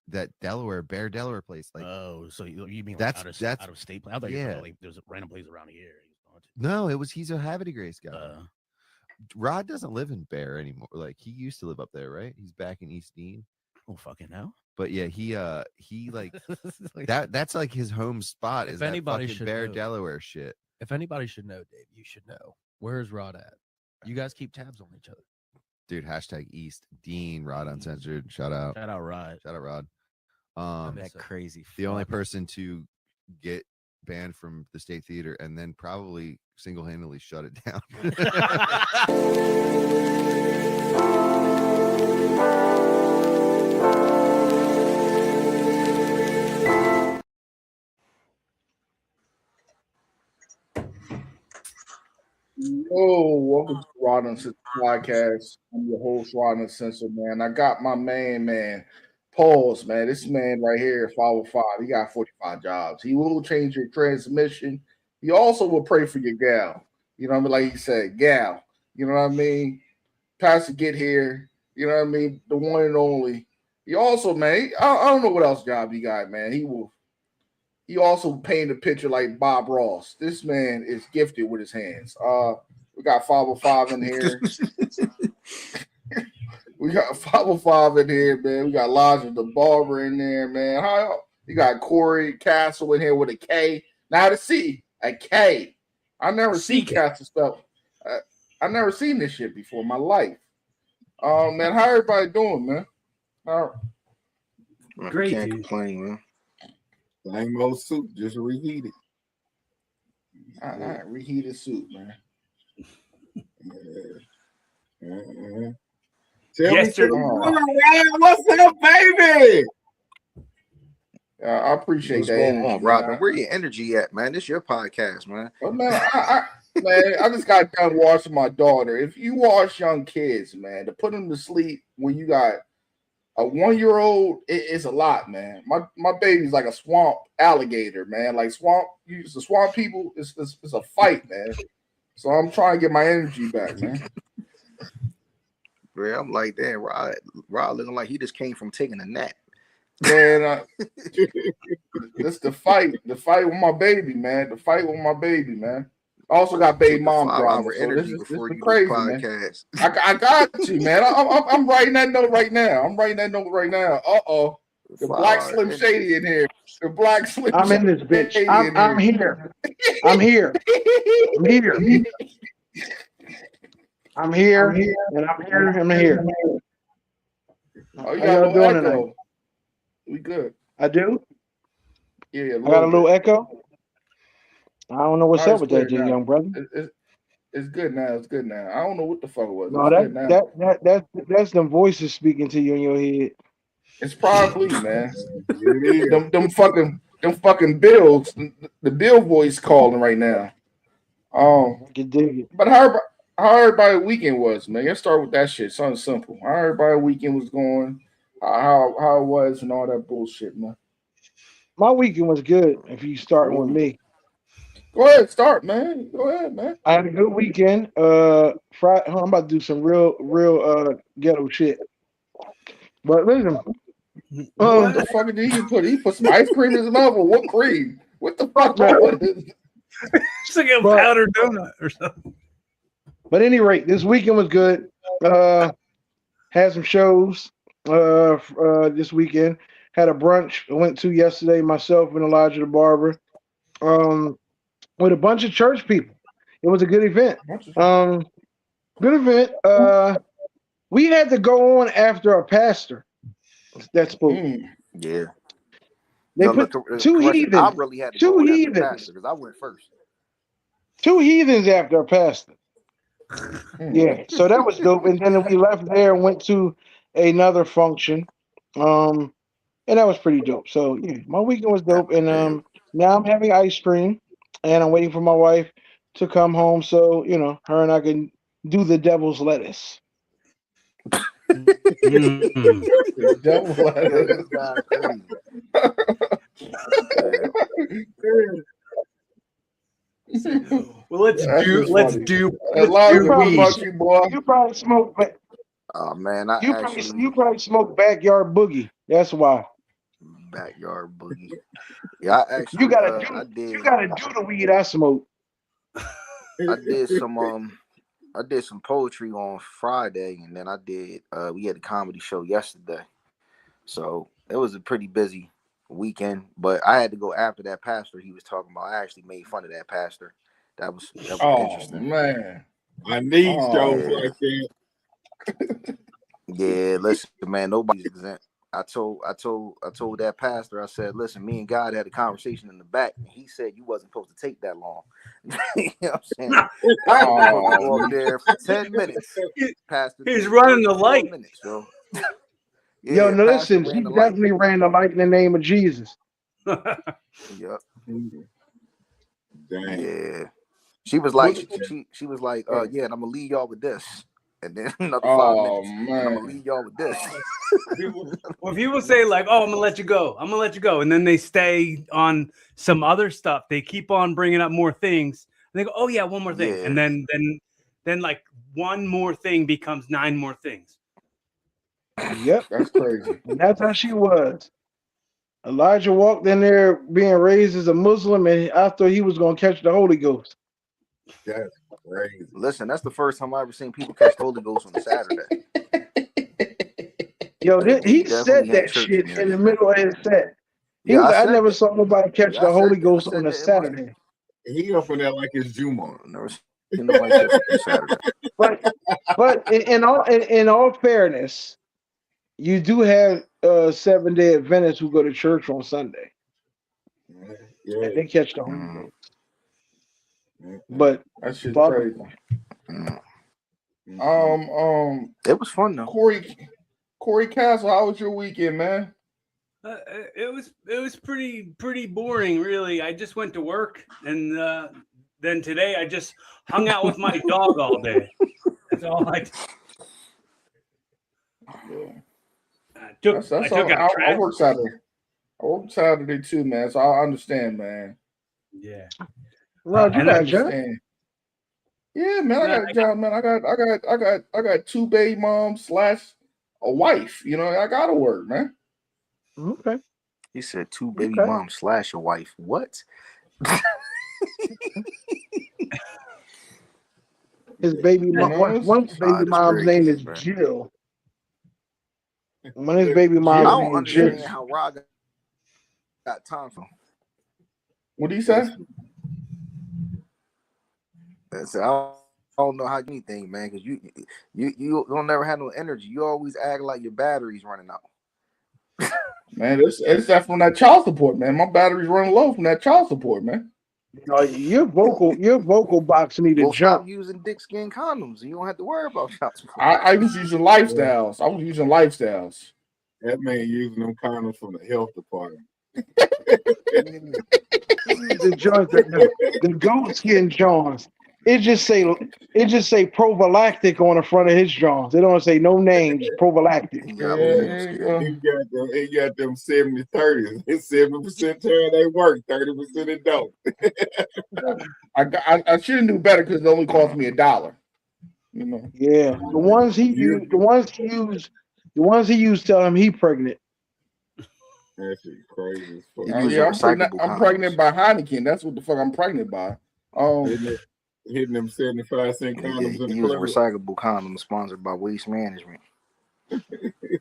that Delaware place. Like, oh, so you mean that's out of state? I thought there's a random place around here. No, he's a Havre de Grace guy. Rod doesn't live in Bear anymore. Like, he used to live up there, right? He's back in East Dean. Oh, fucking hell. But yeah, he like that's like his home spot. Is anybody that Bear, Delaware shit? If anybody should know, Dave, you should know. Where's Rod at? You guys keep tabs on each other, dude. # East Dean Rod Uncensored. Shout out Rod. Shout out Rod. That crazy. The only person to get banned from the State Theater and then probably single-handedly shut it down. Welcome to Rod Uncensored Podcast. I'm your host, Rod Uncensored, man. I got my man, Pause, man. This man right here, 505, he got 45 jobs. He will change your transmission. He also will pray for your gal. You know what I mean? Like he said, gal. You know what I mean? Pastor Get Here. You know what I mean? The one and only. He also, man, I don't know what else job he got, man. He also painted a picture like Bob Ross. This man is gifted with his hands. We got 505 in here. We got 505 in here, man. We got Elijah the Barber in there, man. You got Corey Castle in here with a K. Now to see a K. I never seen Castle stuff. I never seen this shit before in my life. Man, how everybody doing, man? Great. Can't complain, man. Same old soup, just reheated. Reheated soup, man. Yes, sir. What's up, baby? I appreciate that. Going on, Robin? Where your energy at, man? This your podcast, man. Well, man, I just got done watching my daughter. If you watch young kids, man, to put them to sleep when you got a 1-year-old, it's a lot, man. My baby's like a swamp alligator, man. Like the swamp people, it's a fight, man. So I'm trying to get my energy back, man. Bro, I'm like, damn, Rod looking like he just came from taking a nap. Man, this the fight with my baby, man. I also got baby mom drama. So this is crazy, man. I got you, man. I'm writing that note right now. Uh-oh. The Black Slim Shady in here. I'm in this bitch. I'm here. I'm here. Oh, you got a little echo. We good. I do? Yeah. I got a little echo. I don't know what's up with that, young brother. It's good now. I don't know what the fuck it was. No, that's them voices speaking to you in your head. It's probably, man. them fucking bills. The bill voice calling right now. You dig it. But how everybody weekend was, man? Let's start with that shit. Something simple. How everybody weekend was going, how it was, and all that bullshit, man. My weekend was good. If you start with me. Go ahead, start, man. Go ahead, man. I had a good weekend. Friday, I'm about to do some real ghetto shit. But listen, what the fuck did he put? He put some ice cream in his mouth, or what cream? What the fuck? It's like a powdered donut or something. But at any rate, this weekend was good. Had some shows this weekend. Had a brunch I went to yesterday, myself and Elijah the Barber. With a bunch of church people. It was a good event. We had to go on after a pastor. That's spoke. Yeah. They put two heathens. I really had to go on after a pastor because I went first. Two heathens after a pastor. Yeah. So that was dope. And then we left there and went to another function. And that was pretty dope. So yeah, my weekend was dope. And now I'm having ice cream. And I'm waiting for my wife to come home so, her and I can do the devil's lettuce. Devil's lettuce. Well, let's do. You probably smoke, but oh man, you probably smoke backyard boogie. That's why. Backyard boogie. Yeah, I actually You gotta do. I did You gotta do the weed I smoke. I did some poetry on Friday, and then I did we had a comedy show yesterday. So it was a pretty busy weekend, but I had to go after that pastor he was talking about. I actually made fun of that pastor. That was interesting. Man. I need shows like that. Yeah, listen, man, nobody's exempt. I told that pastor, I said, listen, me and God had a conversation in the back, and he said you wasn't supposed to take that long. You know what I'm saying? I was supposed to go up there for 10 minutes. Pastor, he's running the light. Minutes, yo. Yo, no, listen, he definitely ran the light in the name of Jesus. Yep. Dang. Yeah. She was like, she was like, yeah, and I'm gonna leave y'all with this. And then another 5 minutes, and I'm gonna leave y'all with this. Well, people say like, "Oh, I'm gonna let you go. I'm gonna let you go," and then they stay on some other stuff. They keep on bringing up more things. And they go, "Oh yeah, one more thing," and then like one more thing becomes 9 more things. Yep, that's crazy. And that's how she was. Elijah walked in there being raised as a Muslim, and after he was gonna catch the Holy Ghost. That's crazy. Listen, that's the first time I ever seen people catch the Holy Ghost on a Saturday. Yo, he said that shit in the middle of his set. He was like, I never saw nobody catch the Holy Ghost on a Saturday. He up in there like it's Juma. Never seen nobody catch it on Saturday. But in all fairness, you do have 7-day Adventists who go to church on Sunday. Yeah. And they catch the Holy Ghost. But that shit's crazy. It was fun though. Corey Castle, how was your weekend, man? It was pretty boring, really. I just went to work, and then today I just hung out with my dog all day. That's all I did. I work Saturday. I work Saturday too, man. So I understand, man. Yeah. Rod, you got a job? Yeah, man, I got a job, man. I got 2 baby moms / a wife. You know, I gotta work, man. Okay. He said 2 baby moms / a wife. What? His baby mom. One baby mom's name is Jill. When his baby mom's I don't name understand Jill. how Rod got time for. What do you say? I don't know how anything, man, because you don't never have no energy. You always act like your battery's running out. Man, it's that from that child support, man. My battery's running low from that child support, man. Your vocal box need to jump. Stop using dick skin condoms. You don't have to worry about child support. I was using lifestyles. I was using lifestyles. That man using them condoms from the health department. the goat skin Johns. It just say prophylactic on the front of his Johns. They don't say no names. Prophylactic. He got them 70-30s. It's 70% time they work, 30% it don't. I should have knew better because it only cost me $1. You know. Yeah, the ones he used, tell him he pregnant. That shit crazy as fuck. I'm pregnant by Heineken. That's what the fuck I'm pregnant by. Hitting them 75-cent condoms in the use recyclable condoms sponsored by Waste Management.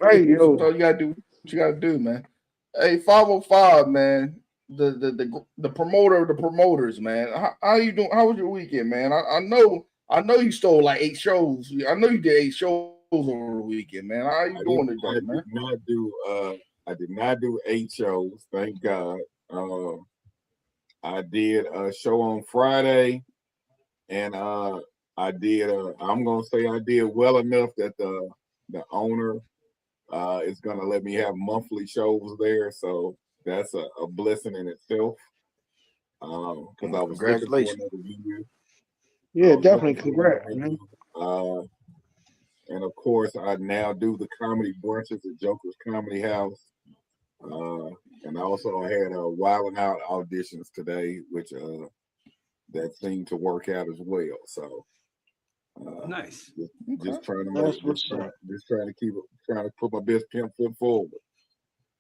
Right, yo. So you gotta do what you gotta do, man. Hey, 505, man. The promoter of the promoters, man. How you doing? How was your weekend, man? I know you stole like 8 shows. I know you did 8 shows over the weekend, man. How you doing today, man? I did not do 8 shows, thank God. I did a show on Friday, and I did. I'm gonna say I did well enough that the owner is gonna let me have monthly shows there. So that's a blessing in itself. Because I was looking for another venue. Yeah, definitely. Congrats. And of course, I now do the comedy brunches at Joker's Comedy House. And also I had Wildin' Out auditions today, which that seemed to work out as well. So nice. Just trying to put my best pimp foot forward.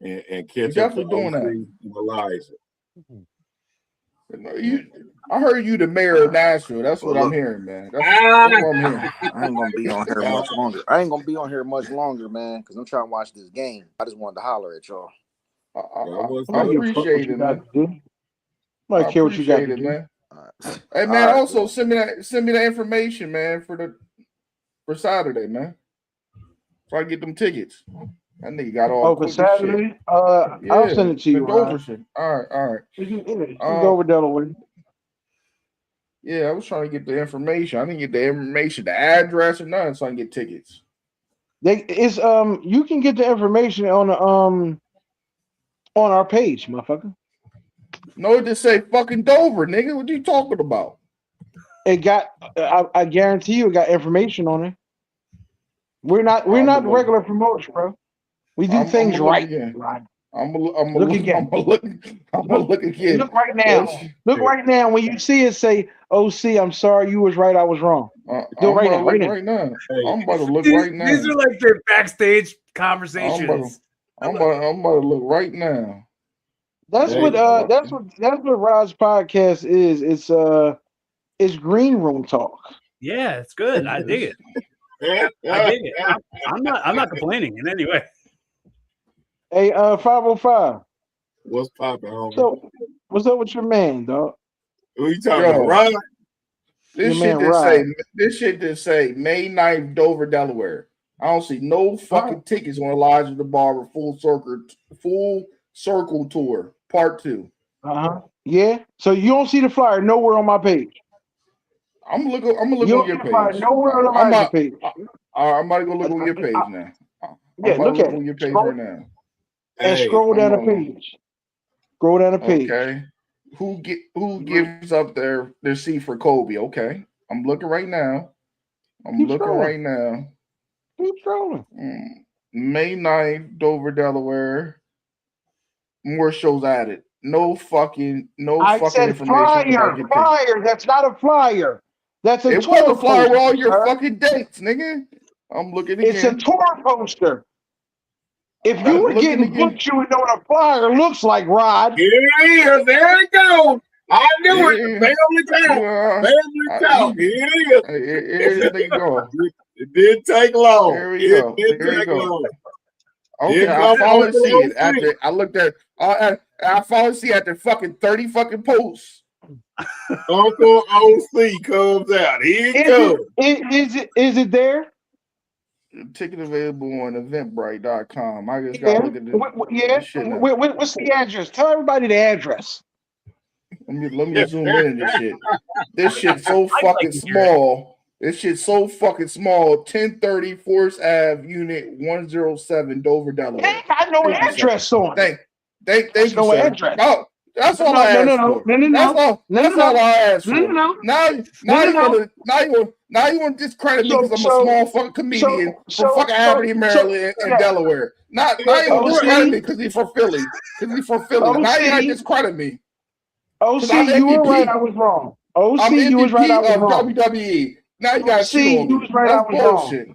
and catch You're up to definitely doing that. OC and Elijah. I heard you the mayor of Nashville. That's Well, what I'm look. hearing, man. That's what I'm hearing. I ain't gonna be on here much longer. I ain't gonna be on here much longer, man, because I'm trying to watch this game. I just wanted to holler at y'all. I appreciate it, man. I care what you got to do, man. Hey, man. Also, send me the information, man, for Saturday, man. So I get them tickets. That nigga got all. Oh, for Saturday? Shit. I'll send it to you. Dover shit. All right. Dover, Delaware. Yeah, I was trying to get the information. I didn't get the information, the address, or nothing, so I can get tickets. You can get the information on our page, motherfucker. No, it just say fucking Dover, nigga. What you talking about? It got. I guarantee you, it got information on it. We're not regular promoters, bro. We do things right. I'm gonna look again. Look right now. Look right now. When you see it, say, "OC, I'm sorry, you was right. I was wrong." Do it right now. I'm about to look right now. These are like their backstage conversations. I'm about to look right now. That's what Rod's podcast is. It's green room talk. Yeah, it's good. I dig it. I dig it. I'm not complaining in any way. Hey, 505. What's poppin', homie? So, what's up with your man, dog? Who you talking about, Rod? This shit just say May 9th, Dover, Delaware. I don't see no fucking tickets on Elijah the Barber full circle tour part 2. Yeah. So you don't see the flyer nowhere on my page. I'm gonna look on your page. Nowhere on my page. I'm about to go look on your page now. Yeah, look at on your page right now. And scroll down the page. Scroll down the page. Okay. Who gives up their seat for Kobe? Okay. I'm looking right now. Keep scrolling. May 9th, Dover, Delaware. More shows added. No fucking information. Flyer. That's not a flyer. That's it was a flyer with all your fucking dates, nigga. I'm looking again. It's a tour poster. If you were getting booked, you would know what a flyer looks like, Rod. Here it is. There it goes. I knew it. Family talk. Here it is. It did take long. There we go. Okay, I finally see it after I looked at. I finally see after fucking 30 fucking posts. Uncle OC comes out. Here it comes. Is it there? Ticket available on eventbrite.com. I just gotta look at this. What's the address? Tell everybody the address. Let me zoom in this shit. This shit's so fucking small. This shit's so fucking small. 1030 Forest Ave, Unit 107, Dover, Delaware. Hey, I know an address on. Thank you, sir. Address. No, that's all I asked for. That's all I asked for. Now you want to discredit me because I'm a small fucking comedian from fucking Albany, Maryland, and Delaware. Now you want to discredit me because he's from Philly. Now you got to discredit me. OC, you were right. I was wrong. OC, you was right. I was wrong. WWE. Now you got to see on me. That's bullshit.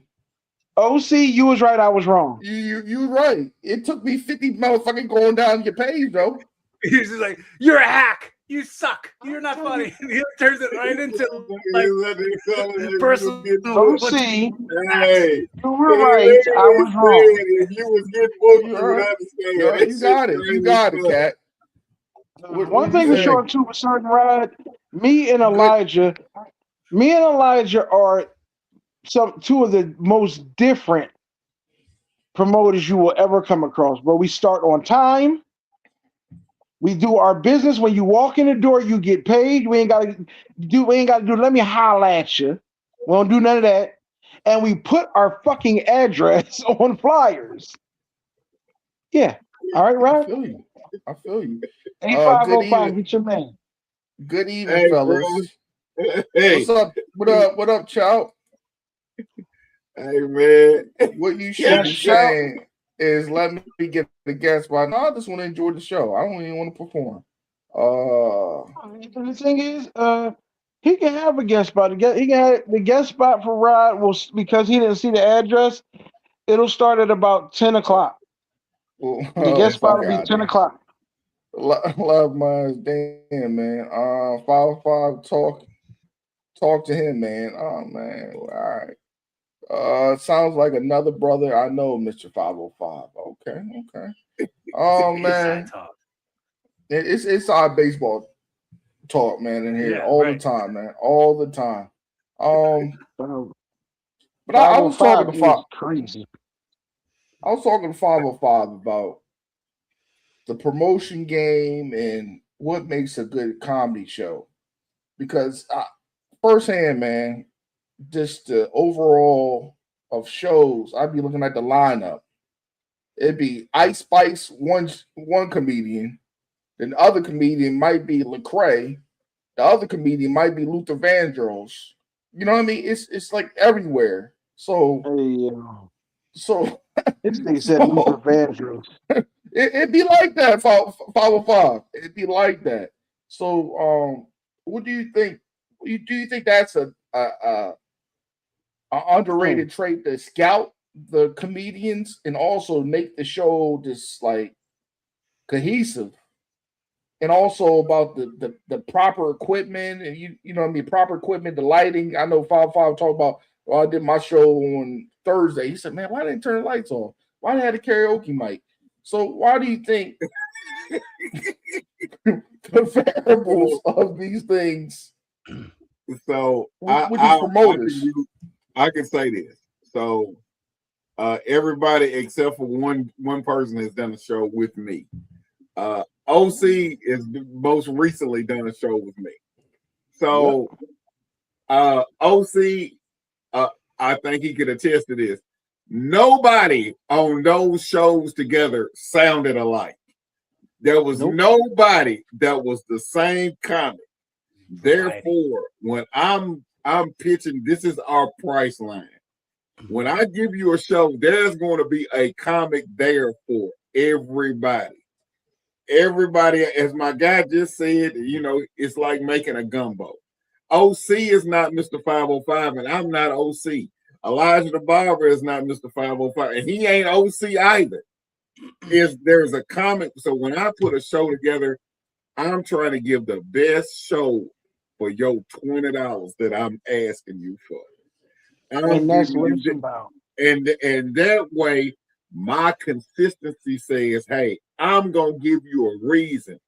OC, you was right. I was wrong. You right. It took me 50 motherfucking going down your page, though. He's just like, you're a hack. You suck. You're not funny. He turns it right into like personal. OC, you were right. I was wrong. If you was getting booked, you would understand. You got it. You got it, Cat. One thing for sure, too, for certain, Rod, me and Elijah are two of the most different promoters you will ever come across. But we start on time. We do our business. When you walk in the door, you get paid. We ain't gotta do. Let me holler at you. We don't do none of that. And we put our fucking address on flyers. Yeah. All right, Rod. I feel you. 8505, get your man. Good evening, fellas. Hey. What's up? What up, Chow? Hey, man. What you should be saying is let me get the guest spot. No, I just want to enjoy the show. I don't even want to perform. The thing is, he can have a guest spot. He can have the guest spot for Rod because he didn't see the address. It'll start at about 10 o'clock. Well, The guest spot fuck will be out 10 there. o'clock. Love mine, damn man. 505 talk to him, man. Oh man, all right. Sounds like another brother I know, Mr. 505. Okay. Oh man, it's our baseball talk, man, in here all the time, man, all the time. But I was talking to crazy. I was talking to 505 about the promotion game and what makes a good comedy show. Because firsthand, man, just the overall of shows, I'd be looking at the lineup. It'd be Ice Spice, one comedian, then the other comedian might be Lecrae, the other comedian might be Luther Vandross. You know what I mean? It's like everywhere. So this thing said Luther Vandross. It'd be like that, 505. It'd be like that. So, what do you think? Do you think that's a underrated trait to scout the comedians and also make the show just like cohesive? And also about the proper equipment and you know what I mean, proper equipment, the lighting. I know 505 talked about. Well, I did my show on Thursday. He said, "Man, why didn't turn the lights on? Why they had a karaoke mic?" So why do you think the variables of these things? So with these promoters, I can say this. So everybody except for one person has done a show with me. OC is most recently done a show with me. So OC, I think he could attest to this. Nobody on those shows together sounded alike. There was nobody that was the same comic. Therefore, when I'm pitching, this is our price line. When I give you a show, there's going to be a comic there for everybody. Everybody, as my guy just said, you know, it's like making a gumbo. OC is not Mr. 505, and I'm not OC. Elijah the Barber is not Mr. 505, and he ain't OC either. There's a comic. So when I put a show together, I'm trying to give the best show for your $20 that I'm asking you for. And that's what it's about. And that way, my consistency says, hey, I'm going to give you a reason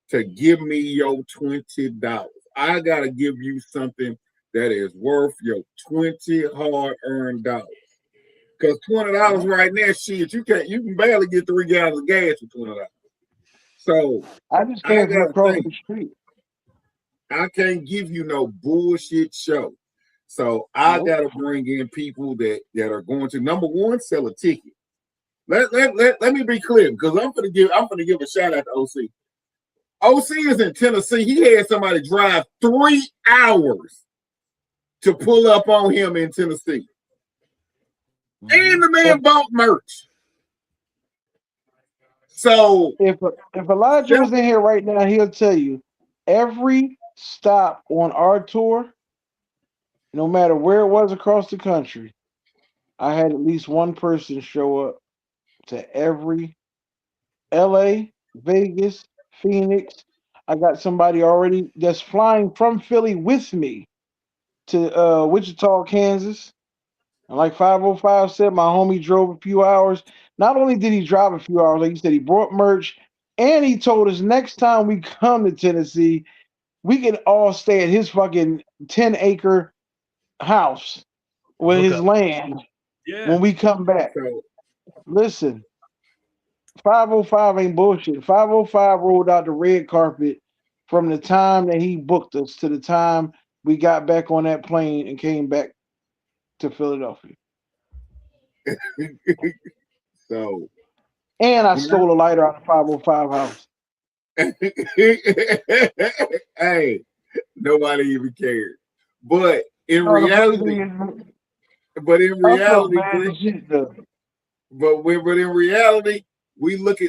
to give me your $20. I got to give you something that is worth your 20 hard-earned dollars. Because $20 right now, shit, you can barely get 3 gallons of gas for $20. So I just came from across the street. I can't give you no bullshit show. So I gotta bring in people that are going to, number one, sell a ticket. Let me be clear, because I'm gonna give a shout out to OC. OC is in Tennessee. He had somebody drive 3 hours to pull up on him in Tennessee. And the man bought merch. So if Elijah was in here right now, he'll tell you every stop on our tour, no matter where it was across the country, I had at least one person show up to every LA, Vegas, Phoenix. I got somebody already that's flying from Philly with me to Wichita, Kansas. And like 505 said, my homie drove a few hours. Not only did he drive a few hours, like he said, he brought merch, and he told us next time we come to Tennessee, we can all stay at his fucking 10-acre house with his land when we come back. Listen, 505 ain't bullshit. 505 rolled out the red carpet from the time that he booked us to the time we got back on that plane and came back to Philadelphia. So, and I stole a lighter out of 505 house. Hey, nobody even cared. But in reality, we look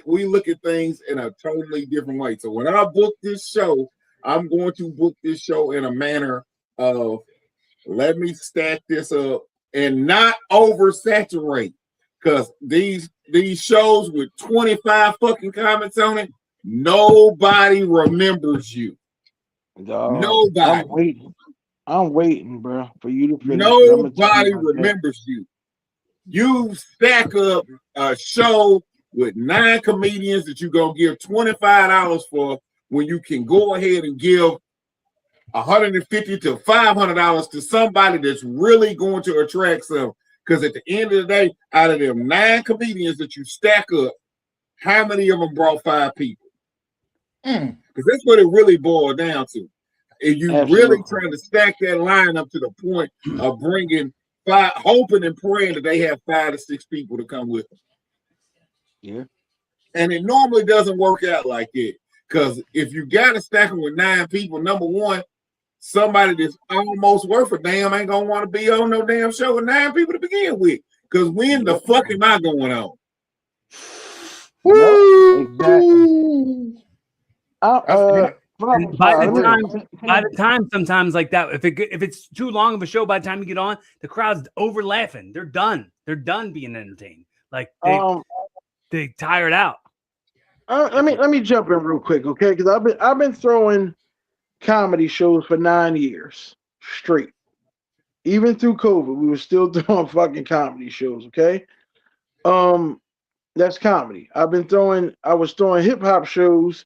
at things in a totally different way. So when I book this show, I'm going to book this show in a manner of let me stack this up and not oversaturate. Because these shows with 25 fucking comments on it, nobody remembers you. Nobody. I'm waiting, bro, for you to finish. Nobody remembers you. You stack up a show with 9 comedians that you're gonna give $25 for when you can go ahead and give $150 to $500 to somebody that's really going to attract some. Because at the end of the day, out of them 9 comedians that you stack up, how many of them brought 5 people? Because that's what it really boiled down to. If you really trying to stack that line up to the point of bringing 5, hoping and praying that they have 5 to 6 people to come with them. Yeah. And it normally doesn't work out like that. Because if you got to stack them with 9 people, number one, somebody that's almost worth a damn ain't gonna want to be on no damn show with 9 people to begin with. Because when the fuck am I going on? Yep, exactly. By the time, sometimes like that, if it's too long of a show, by the time you get on, the crowd's over laughing. They're done. They're done being entertained. Like they tired out. Let me jump in real quick, okay? Because I've been throwing comedy shows for 9 years straight. Even through COVID, we were still doing fucking comedy shows, okay? That's comedy. I was throwing hip hop shows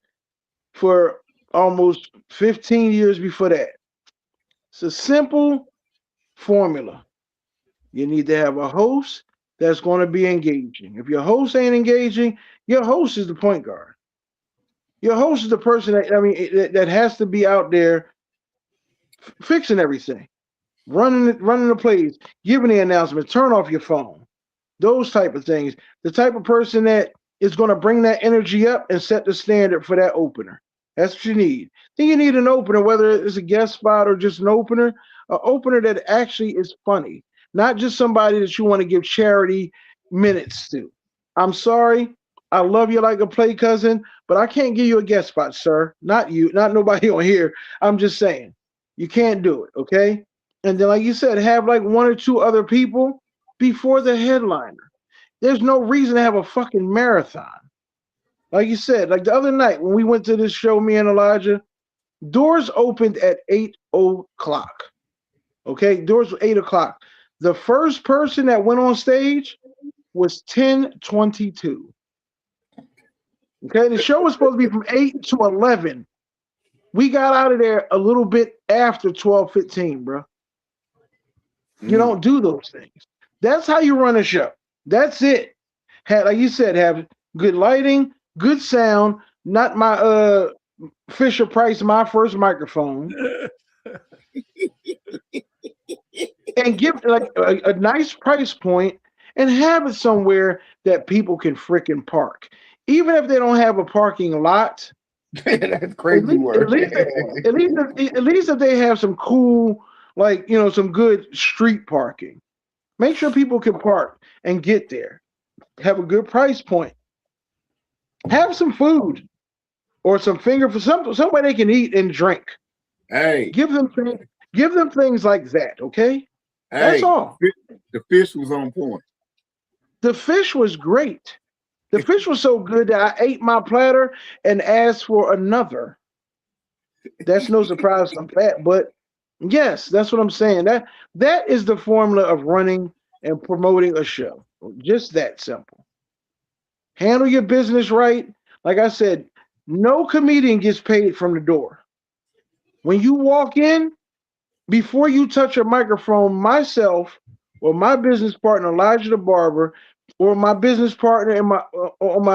for almost 15 years before that. It's a simple formula. You need to have a host that's going to be engaging. If your host ain't engaging, your host is the point guard. Your host is the person that has to be out there fixing everything, running the plays, giving the announcement, turn off your phone, those type of things. The type of person that is going to bring that energy up and set the standard for that opener. That's what you need. Then you need an opener, whether it's a guest spot or just an opener that actually is funny, not just somebody that you want to give charity minutes to. I'm sorry, I love you like a play cousin, but I can't give you a guest spot, sir. Not you, not nobody on here. I'm just saying, you can't do it, okay? And then, like you said, have like 1 or 2 other people before the headliner. There's no reason to have a fucking marathon. Like you said, like the other night when we went to this show, me and Elijah, doors opened at 8:00. Okay, doors were 8:00. The first person that went on stage was 10:22. Okay, the show was supposed to be from 8 to 11. We got out of there a little bit after 12:15, bro. You don't do those things. That's how you run a show. That's it. Like you said, have good lighting, good sound. Not my Fisher Price, my first microphone, and give like a nice price point, and have it somewhere that people can freaking park. Even if they don't have a parking lot, that's crazy word. At least if they have some cool, like some good street parking. Make sure people can park and get there. Have a good price point. Have some food or some finger for somewhere they can eat and drink. Hey, give them things like that. Okay, that's all. The fish was on point. The fish was great. The fish was so good that I ate my platter and asked for another. That's no surprise I'm fat, but yes, that's what I'm saying. That is the formula of running and promoting a show. Just that simple. Handle your business right. Like I said, no comedian gets paid from the door. When you walk in, before you touch a microphone, myself or my business partner, Elijah the Barber, or my business partner and my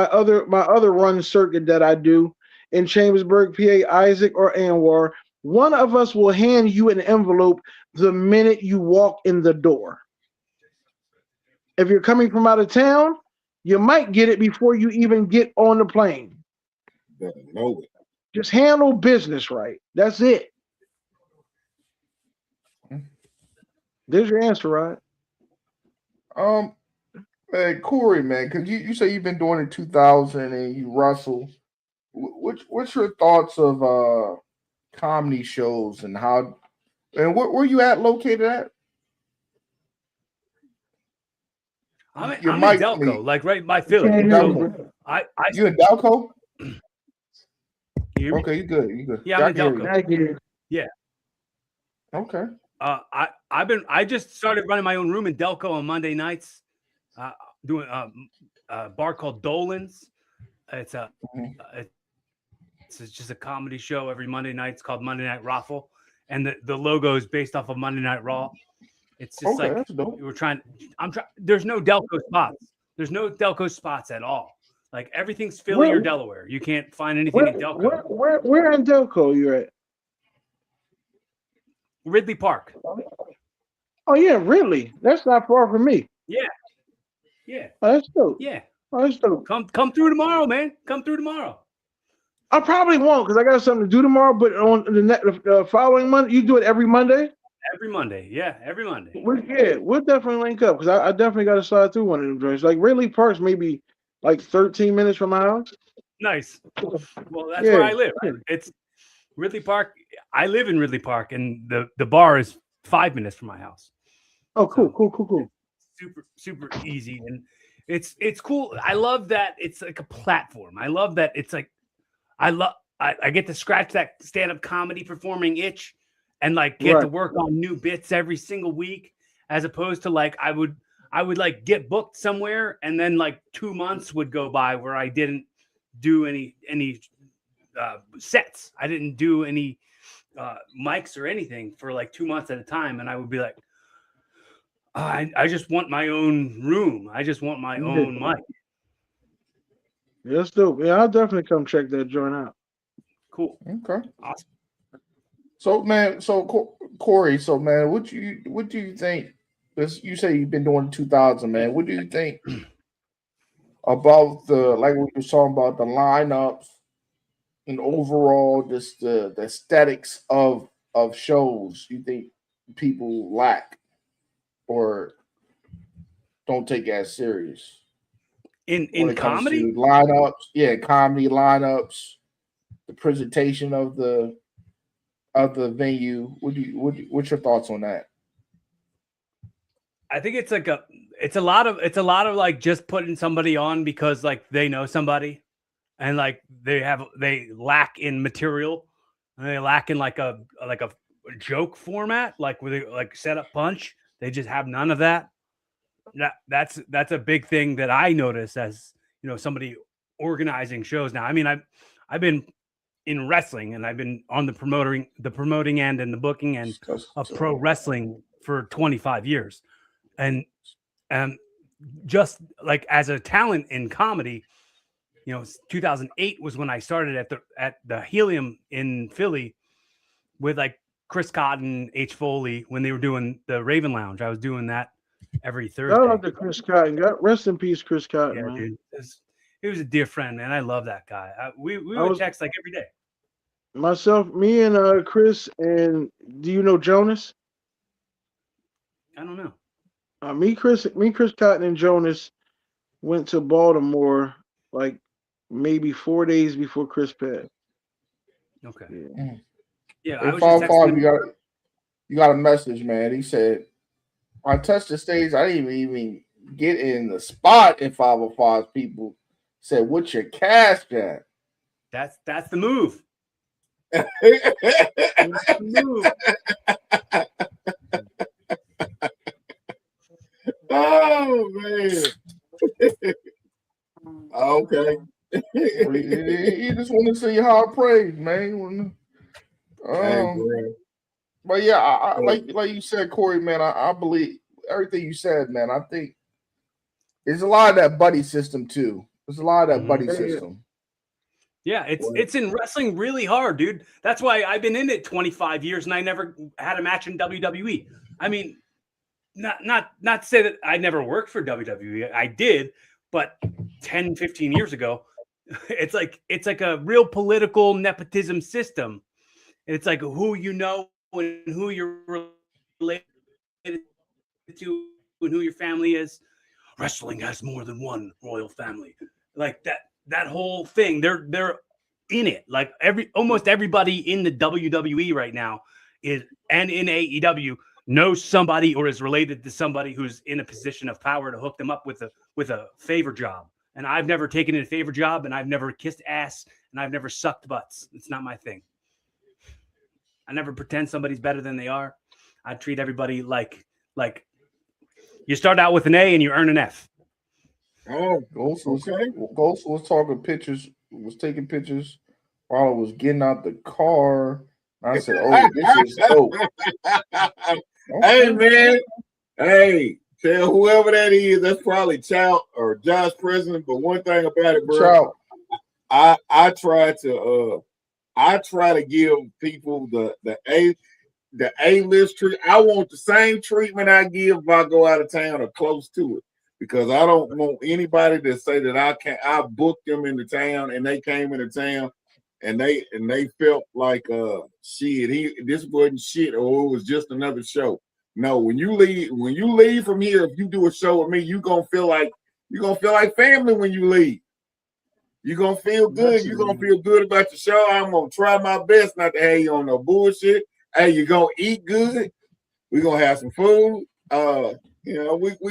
other run circuit that I do in Chambersburg, PA, Isaac or Anwar, one of us will hand you an envelope the minute you walk in the door. If you're coming from out of town, you might get it before you even get on the plane. Just handle business right. That's it. There's your answer, Rod. Man, Corey, man, because you say you've been doing it in 2000 and you wrestle. What's your thoughts of comedy shows and how and where you located at? I'm in mic, Delco, please. like right by Philly. Delco. You in Delco? You okay, you good. You good. Yeah, I'm in Delco. Yeah. Okay. I just started running my own room in Delco on Monday nights, doing a bar called Dolan's. It's it's just a comedy show every Monday night. It's called Monday Night Raffle, and the logo is based off of Monday Night Raw. It's just okay, like that's dope. we're trying. There's no Delco spots. There's no Delco spots at all. Like everything's Philly or Delaware. You can't find anything in Delco. Where in Delco you're at? Ridley Park. Oh yeah, Ridley. That's not far from me. Yeah. Yeah. Oh, that's dope. Yeah. Oh, that's dope. Come through tomorrow, man. Come through tomorrow. I probably won't because I got something to do tomorrow. But on the following Monday, you do it every Monday. Every Monday, yeah, every Monday. We'll definitely link up because I definitely got to slide through one of them joints. Like Ridley Park's maybe like 13 minutes from my house. Nice. Well, that's where I live. It's Ridley Park. I live in Ridley Park, and the bar is 5 minutes from my house. Oh, cool, cool. Super easy, and it's cool. I love that it's like a platform. I love that it's like I get to scratch that stand-up comedy performing itch and like get to work on new bits every single week, as opposed to like I would like get booked somewhere and then like 2 months would go by where I didn't do any sets. I didn't do any mics or anything for like 2 months at a time, and I would be like, I just want my own room. I just want my own mic. Yeah, that's dope. Yeah, I'll definitely come check that joint out. Cool. Okay. Awesome. So man, Corey, what do you think? Because you say you've been doing 2000, man. What do you think about like we were talking about the lineups and overall just the aesthetics of shows? You think people lack or don't take it as serious in comedy lineups? Comedy lineups, the presentation of the venue. What's your thoughts on that? I think it's a lot of like just putting somebody on because like they know somebody, and like they lack in material, and they lack in like a joke format, like where they like set up punch. They just have none of that. That's a big thing that I notice as somebody organizing shows now. I mean, I've been in wrestling, and I've been on the promoting end and the booking end of pro wrestling for 25 years. And just like as a talent in comedy, 2008 was when I started at the Helium in Philly with like Chris Cotton, H. Foley, when they were doing the Raven Lounge. I was doing that every Thursday. I love the Chris Cotton. Rest in peace, Chris Cotton. Yeah, man. dude. He was a dear friend, man. I love that guy. We would text like every day. Me and Chris, and do you know Jonas? I don't know. Chris Cotton and Jonas went to Baltimore like maybe 4 days before Chris passed. Okay. Yeah. I was just texting. You got a message, man. He said, I touched the stage. I didn't even get in the spot in 505. People said, what's your cash at? That's the move. Oh man. Okay. You just want to see how I praise, man. But yeah, I like you said, Corey, man. I believe everything you said, man. I think there's a lot of that buddy system too. There's a lot of that buddy system. Yeah, it's in wrestling really hard, dude. That's why I've been in it 25 years and I never had a match in WWE. I mean, not to say that I never worked for WWE. I did, but 10, 15 years ago, it's like a real political nepotism system. It's like who you know and who you're related to and who your family is. Wrestling has more than one royal family. Like that whole thing. They're in it. Like almost everybody in the WWE right now is, and in AEW knows somebody or is related to somebody who's in a position of power to hook them up with a favor job. And I've never taken a favor job, and I've never kissed ass, and I've never sucked butts. It's not my thing. I never pretend somebody's better than they are. I treat everybody like you start out with an A and you earn an F. Oh, Ghost was talking pictures, was taking pictures while I was getting out the car. I said, "Oh, this is dope." Hey, man. Hey, tell whoever that is, that's probably Chow or Josh President. But one thing about it, bro, Chow. I try to give people the A-list treatment. I want the same treatment I give if I go out of town or close to it, because I don't want anybody to say that I booked them into town and they came into town and they felt like shit. This wasn't shit, or it was just another show. No, when you leave from here, if you do a show with me, you're gonna feel like family when you leave. You're gonna feel good. You're gonna feel good about the show. I'm gonna try my best not to have you on no bullshit. Hey, you're gonna eat good. We're gonna have some food. We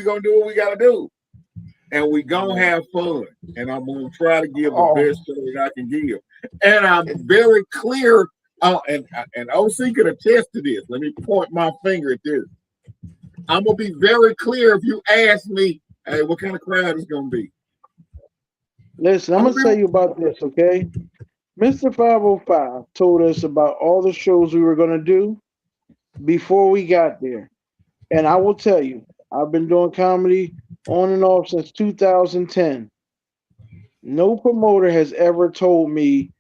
gonna do what we gotta do. And we gonna have fun. And I'm gonna try to give the best show that I can give. And I'm very clear. And OC can attest to this. Let me point my finger at this. I'm gonna be very clear if you ask me, hey, what kind of crowd is gonna be. Listen, I'm gonna tell you about this, okay? Mr. 505 told us about all the shows we were gonna do before we got there. And I will tell you, I've been doing comedy on and off since 2010. No promoter has ever told me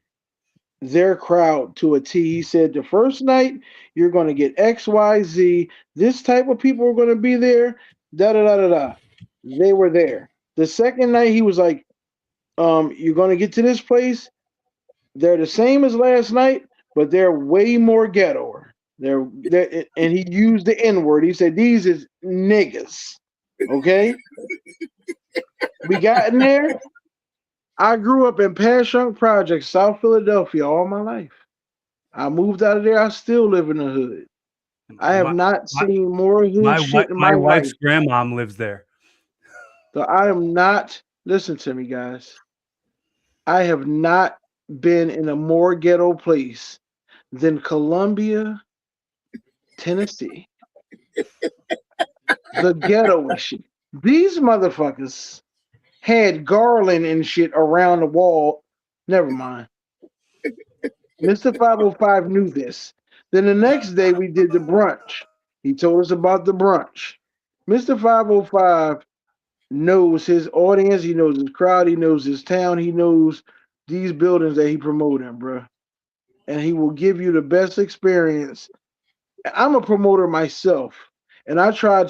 their crowd to a T. He said the first night you're going to get X, Y, Z. This type of people are going to be there. Da da da da da. They were there. The second night he was like, "You're going to get to this place. They're the same as last night, but they're way more ghetto." And he used the N-word. He said, "These is niggas." Okay? We got in there. I grew up in Passyunk Projects, South Philadelphia, all my life. I moved out of there. I still live in the hood. I have not seen more hood shit in my wife's life. grandmom lives there. So I am not, listen to me, guys. I have not been in a more ghetto place than Columbia, Tennessee. The ghetto shit. These motherfuckers had garland and shit around the wall. Never mind. Mr. 505 knew this. Then the next day we did the brunch. He told us about the brunch. Mr. 505 knows his audience. He knows his crowd. He knows his town. He knows these buildings that he promoting, bro. And he will give you the best experience. I'm a promoter myself, and I try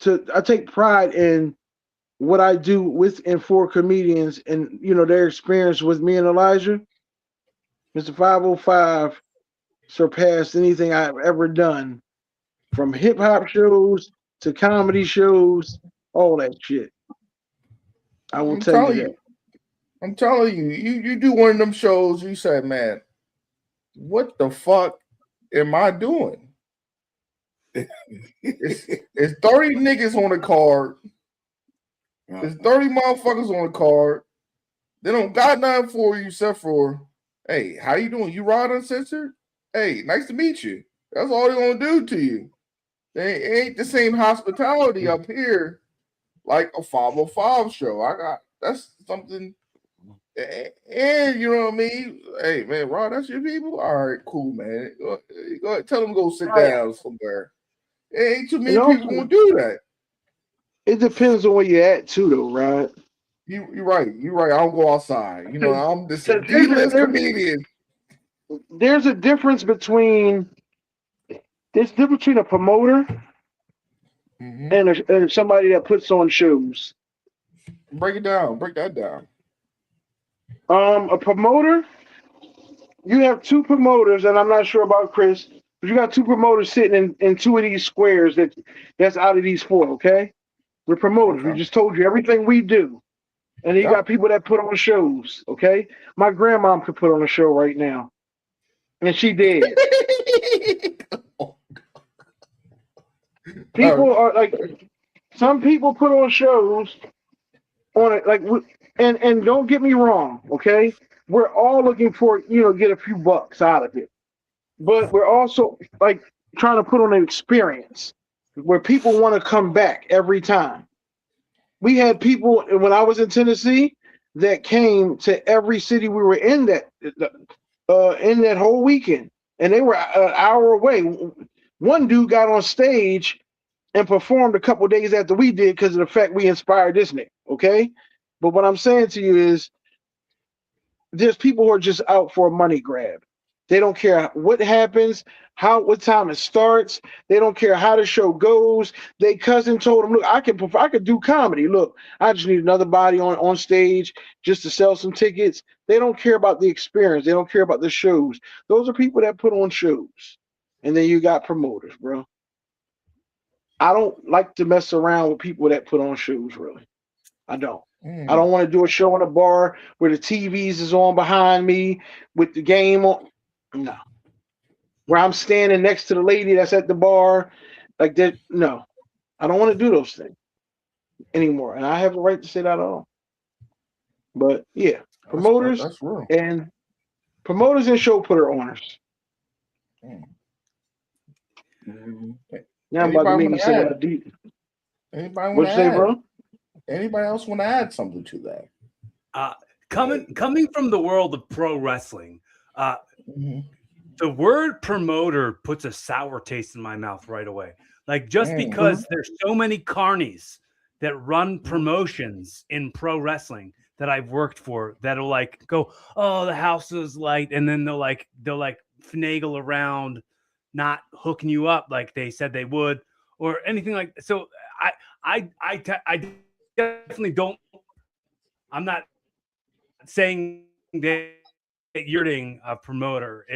I take pride in what I do with and for comedians, and their experience with me and Elijah. Mr. 505 surpassed anything I've ever done, from hip hop shows to comedy shows, all that shit. I will tell you that. I'm telling you, you do one of them shows, you say, man, what the fuck am I doing? It's 30 niggas on the card. There's 30 motherfuckers on the card. They don't got nothing for you except for, hey, how you doing? You Rod Uncensored? Hey, nice to meet you. That's all they're gonna do to you. They ain't the same hospitality up here like a 505 show. That's something. And you know what I mean? Hey, man, Rod, that's your people? All right, cool, man. Go ahead, tell them to go sit down somewhere. There ain't too many people gonna do that. It depends on where you're at too, though, right? You're right. You're right. I don't go outside. I'm this D-list comedian. There's a difference between a promoter and somebody that puts on shows. Break it down. Break that down. A promoter, you have two promoters, and I'm not sure about Chris, but you got two promoters sitting in two of these squares that's out of these four, okay? We're promoters. Okay. We just told you everything we do. And then you got people that put on shows, okay? My grandma could put on a show right now. And she did. People are like, some people put on shows on it, like, and don't get me wrong, okay? We're all looking for, get a few bucks out of it, but we're also like trying to put on an experience where people want to come back every time. We had people when I was in Tennessee that came to every city we were in that whole weekend, and they were an hour away. One dude got on stage and performed a couple days after we did because of the fact we inspired this nigga. Okay, but what I'm saying to you is, there's people who are just out for a money grab. They don't care what happens, what time it starts. They don't care how the show goes. They cousin told them, look, I could do comedy. Look, I just need another body on stage just to sell some tickets. They don't care about the experience. They don't care about the shows. Those are people that put on shows. And then you got promoters, bro. I don't like to mess around with people that put on shows, really. I don't. I don't want to do a show in a bar where the TVs is on behind me with the game on. No. Where I'm standing next to the lady that's at the bar, like that. No. I don't want to do those things anymore. And I have the right to say that all. But yeah, promoters that's real. And promoters and show putter owners. Now I'm about to make me say what I did. Anybody what you say, bro? Anybody else want to add something to that? Coming from the world of pro wrestling, the word promoter puts a sour taste in my mouth right away. Like, just because there's so many carnies that run promotions in pro wrestling that I've worked for that'll like go, oh, the house is light, and then they'll finagle around not hooking you up like they said they would or anything like that. So I definitely don't. I'm not saying that you're being a promoter.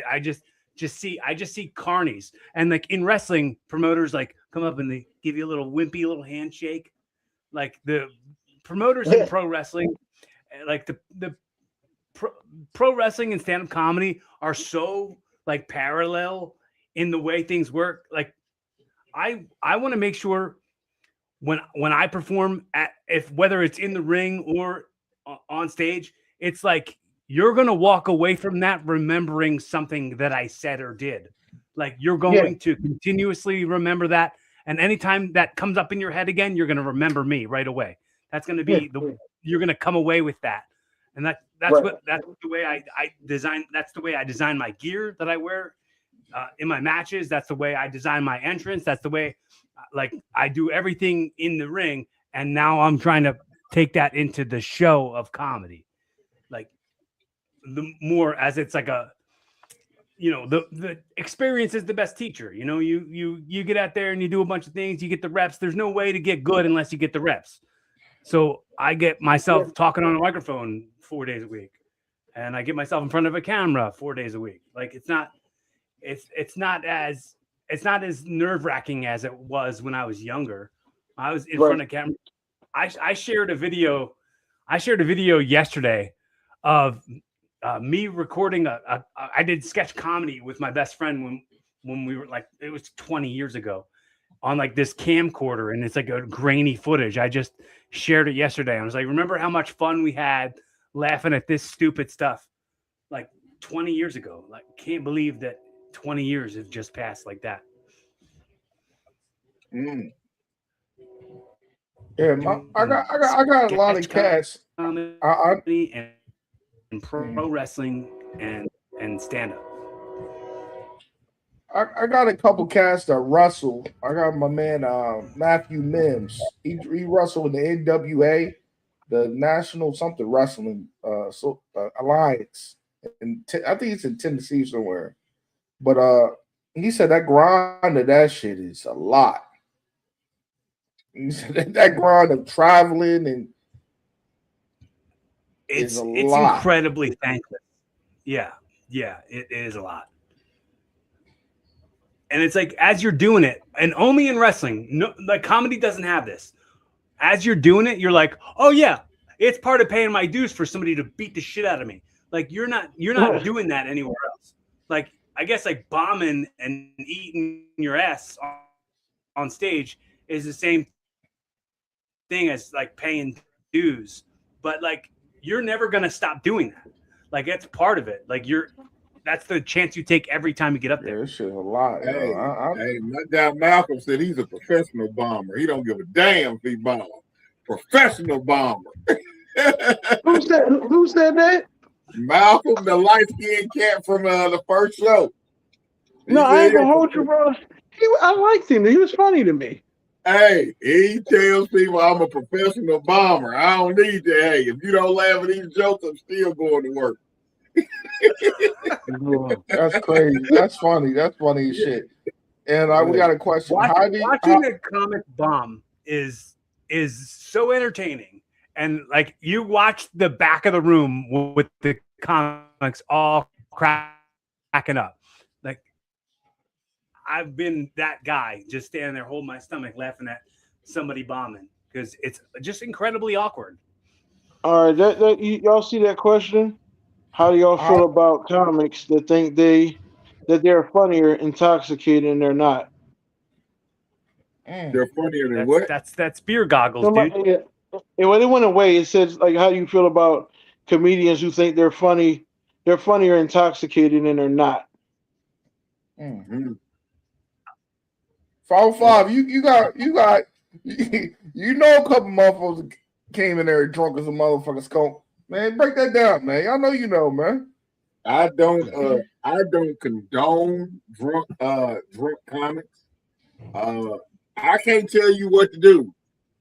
I just see carnies, and like in wrestling, promoters like come up and they give you a little wimpy little handshake. Like the promoters in pro wrestling, like the pro wrestling and stand-up comedy are so like parallel in the way things work. Like I want to make sure when I perform whether it's in the ring or on stage, it's like you're going to walk away from that remembering something that I said or did. Like you're going to continuously remember that. And anytime that comes up in your head again, you're going to remember me right away. That's going to be you're going to come away with that. And that's the way I design. That's the way I design my gear that I wear in my matches. That's the way I design my entrance. That's the way like I do everything in the ring. And now I'm trying to take that into the show of comedy. Like the more as it's like a, the experience is the best teacher. You get out there and you do a bunch of things, you get the reps. There's no way to get good unless you get the reps. So I get myself talking on a microphone 4 days a week, and I get myself in front of a camera 4 days a week. Like it's not as nerve-wracking as it was when I was younger. I was in front of camera. I shared a video yesterday of me recording I did sketch comedy with my best friend when we were like, it was 20 years ago, on like this camcorder, and it's like a grainy footage. I just shared it yesterday. I was like, remember how much fun we had laughing at this stupid stuff like 20 years ago. Like, can't believe that 20 years have just passed like that. Yeah, I got a lot of cats. Comedy and pro wrestling and stand up. I got a couple cats that wrestle. I got my man Matthew Mims. He wrestled in the NWA, the National something Wrestling Alliance, and I think it's in Tennessee somewhere. But he said that grind of that shit is a lot. He said that grind of traveling and it's incredibly thankless. Yeah, it is a lot. And it's like, as you're doing it, and only in wrestling, no, like comedy doesn't have this. As you're doing it, you're like, oh yeah, it's part of paying my dues for somebody to beat the shit out of me. Like you're not doing that anywhere else. Like I guess like bombing and eating your ass on stage is the same thing as like paying dues, but like you're never gonna stop doing that. Like that's part of it. Like that's the chance you take every time you get up there. Yeah, this shit a lot. Hey, my guy Malcolm said he's a professional bomber. He don't give a damn if he bomber. Professional bomber. Who said that? Malcolm, the light-skinned cat from the first show. No, I ain't gonna hold you, bro. I liked him. He was funny to me. Hey, he tells people I'm a professional bomber. I don't need to. Hey, if you don't laugh at these jokes, I'm still going to work. That's crazy. That's funny. That's funny as shit. And we got a question. Watching a comic bomb is so entertaining. And like you watch the back of the room with the comics all cracking up. Like I've been that guy just standing there holding my stomach laughing at somebody bombing because it's just incredibly awkward. All right, y'all see that question? How do y'all feel about comics that think that they're funnier intoxicated and they're not? They're funnier than what? That's beer goggles, dude. Yeah. When it went away, it says like, how do you feel about comedians who think they're funny? They're funnier intoxicated and they're not. 505, you got you know a couple motherfuckers came in there drunk as a motherfucker skunk. Man, break that down, man. Y'all know you know, man. I don't condone drunk comics. I can't tell you what to do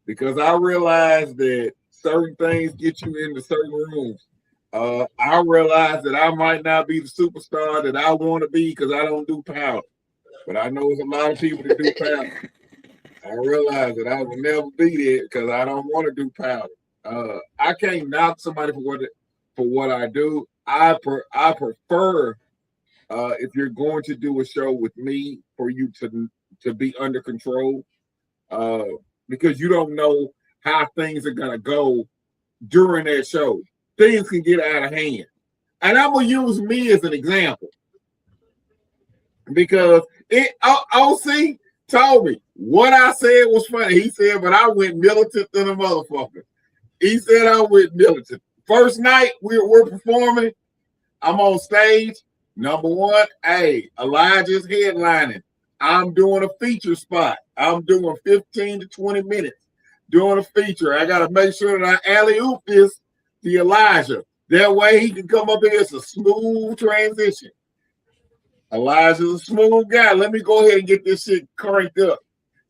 because I realize that certain things get you into certain rooms. I realize that I might not be the superstar that I want to be because I don't do powder. But I know there's a lot of people that do powder. I realize that I will never be there because I don't want to do powder. I can't knock somebody for what I do. I prefer if you're going to do a show with me for you to be under control because you don't know how things are gonna go during that show. Things can get out of hand, and I'm gonna use me as an example because OC told me what I said was funny. He said, but I went militant than a motherfucker. He said I went militant. First night we're performing. I'm on stage. Number one, hey, Elijah's headlining. I'm doing a feature spot. I'm doing 15 to 20 minutes doing a feature. I got to make sure that I alley-oop this to Elijah. That way he can come up here. It's a smooth transition. Elijah's a smooth guy. Let me go ahead and get this shit cranked up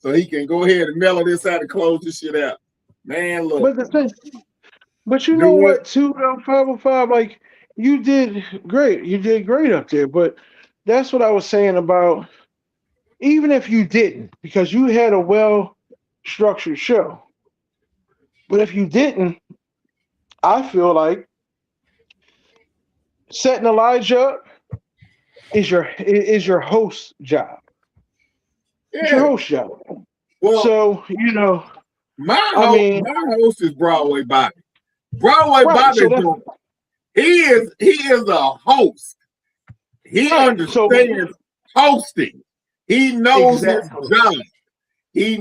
so he can go ahead and mellow this out and close this shit out. Man, look. But you know what, too, 505, like, you did great. You did great up there. But that's what I was saying about even if you didn't, because you had a well-structured show. But if you didn't, I feel like setting Elijah up is your host's job. Yeah. It's your host job. Well, so, you know, my host is Broadway Bobby. Broadway Bobby, so he is a host. He understands hosting. He knows his job. He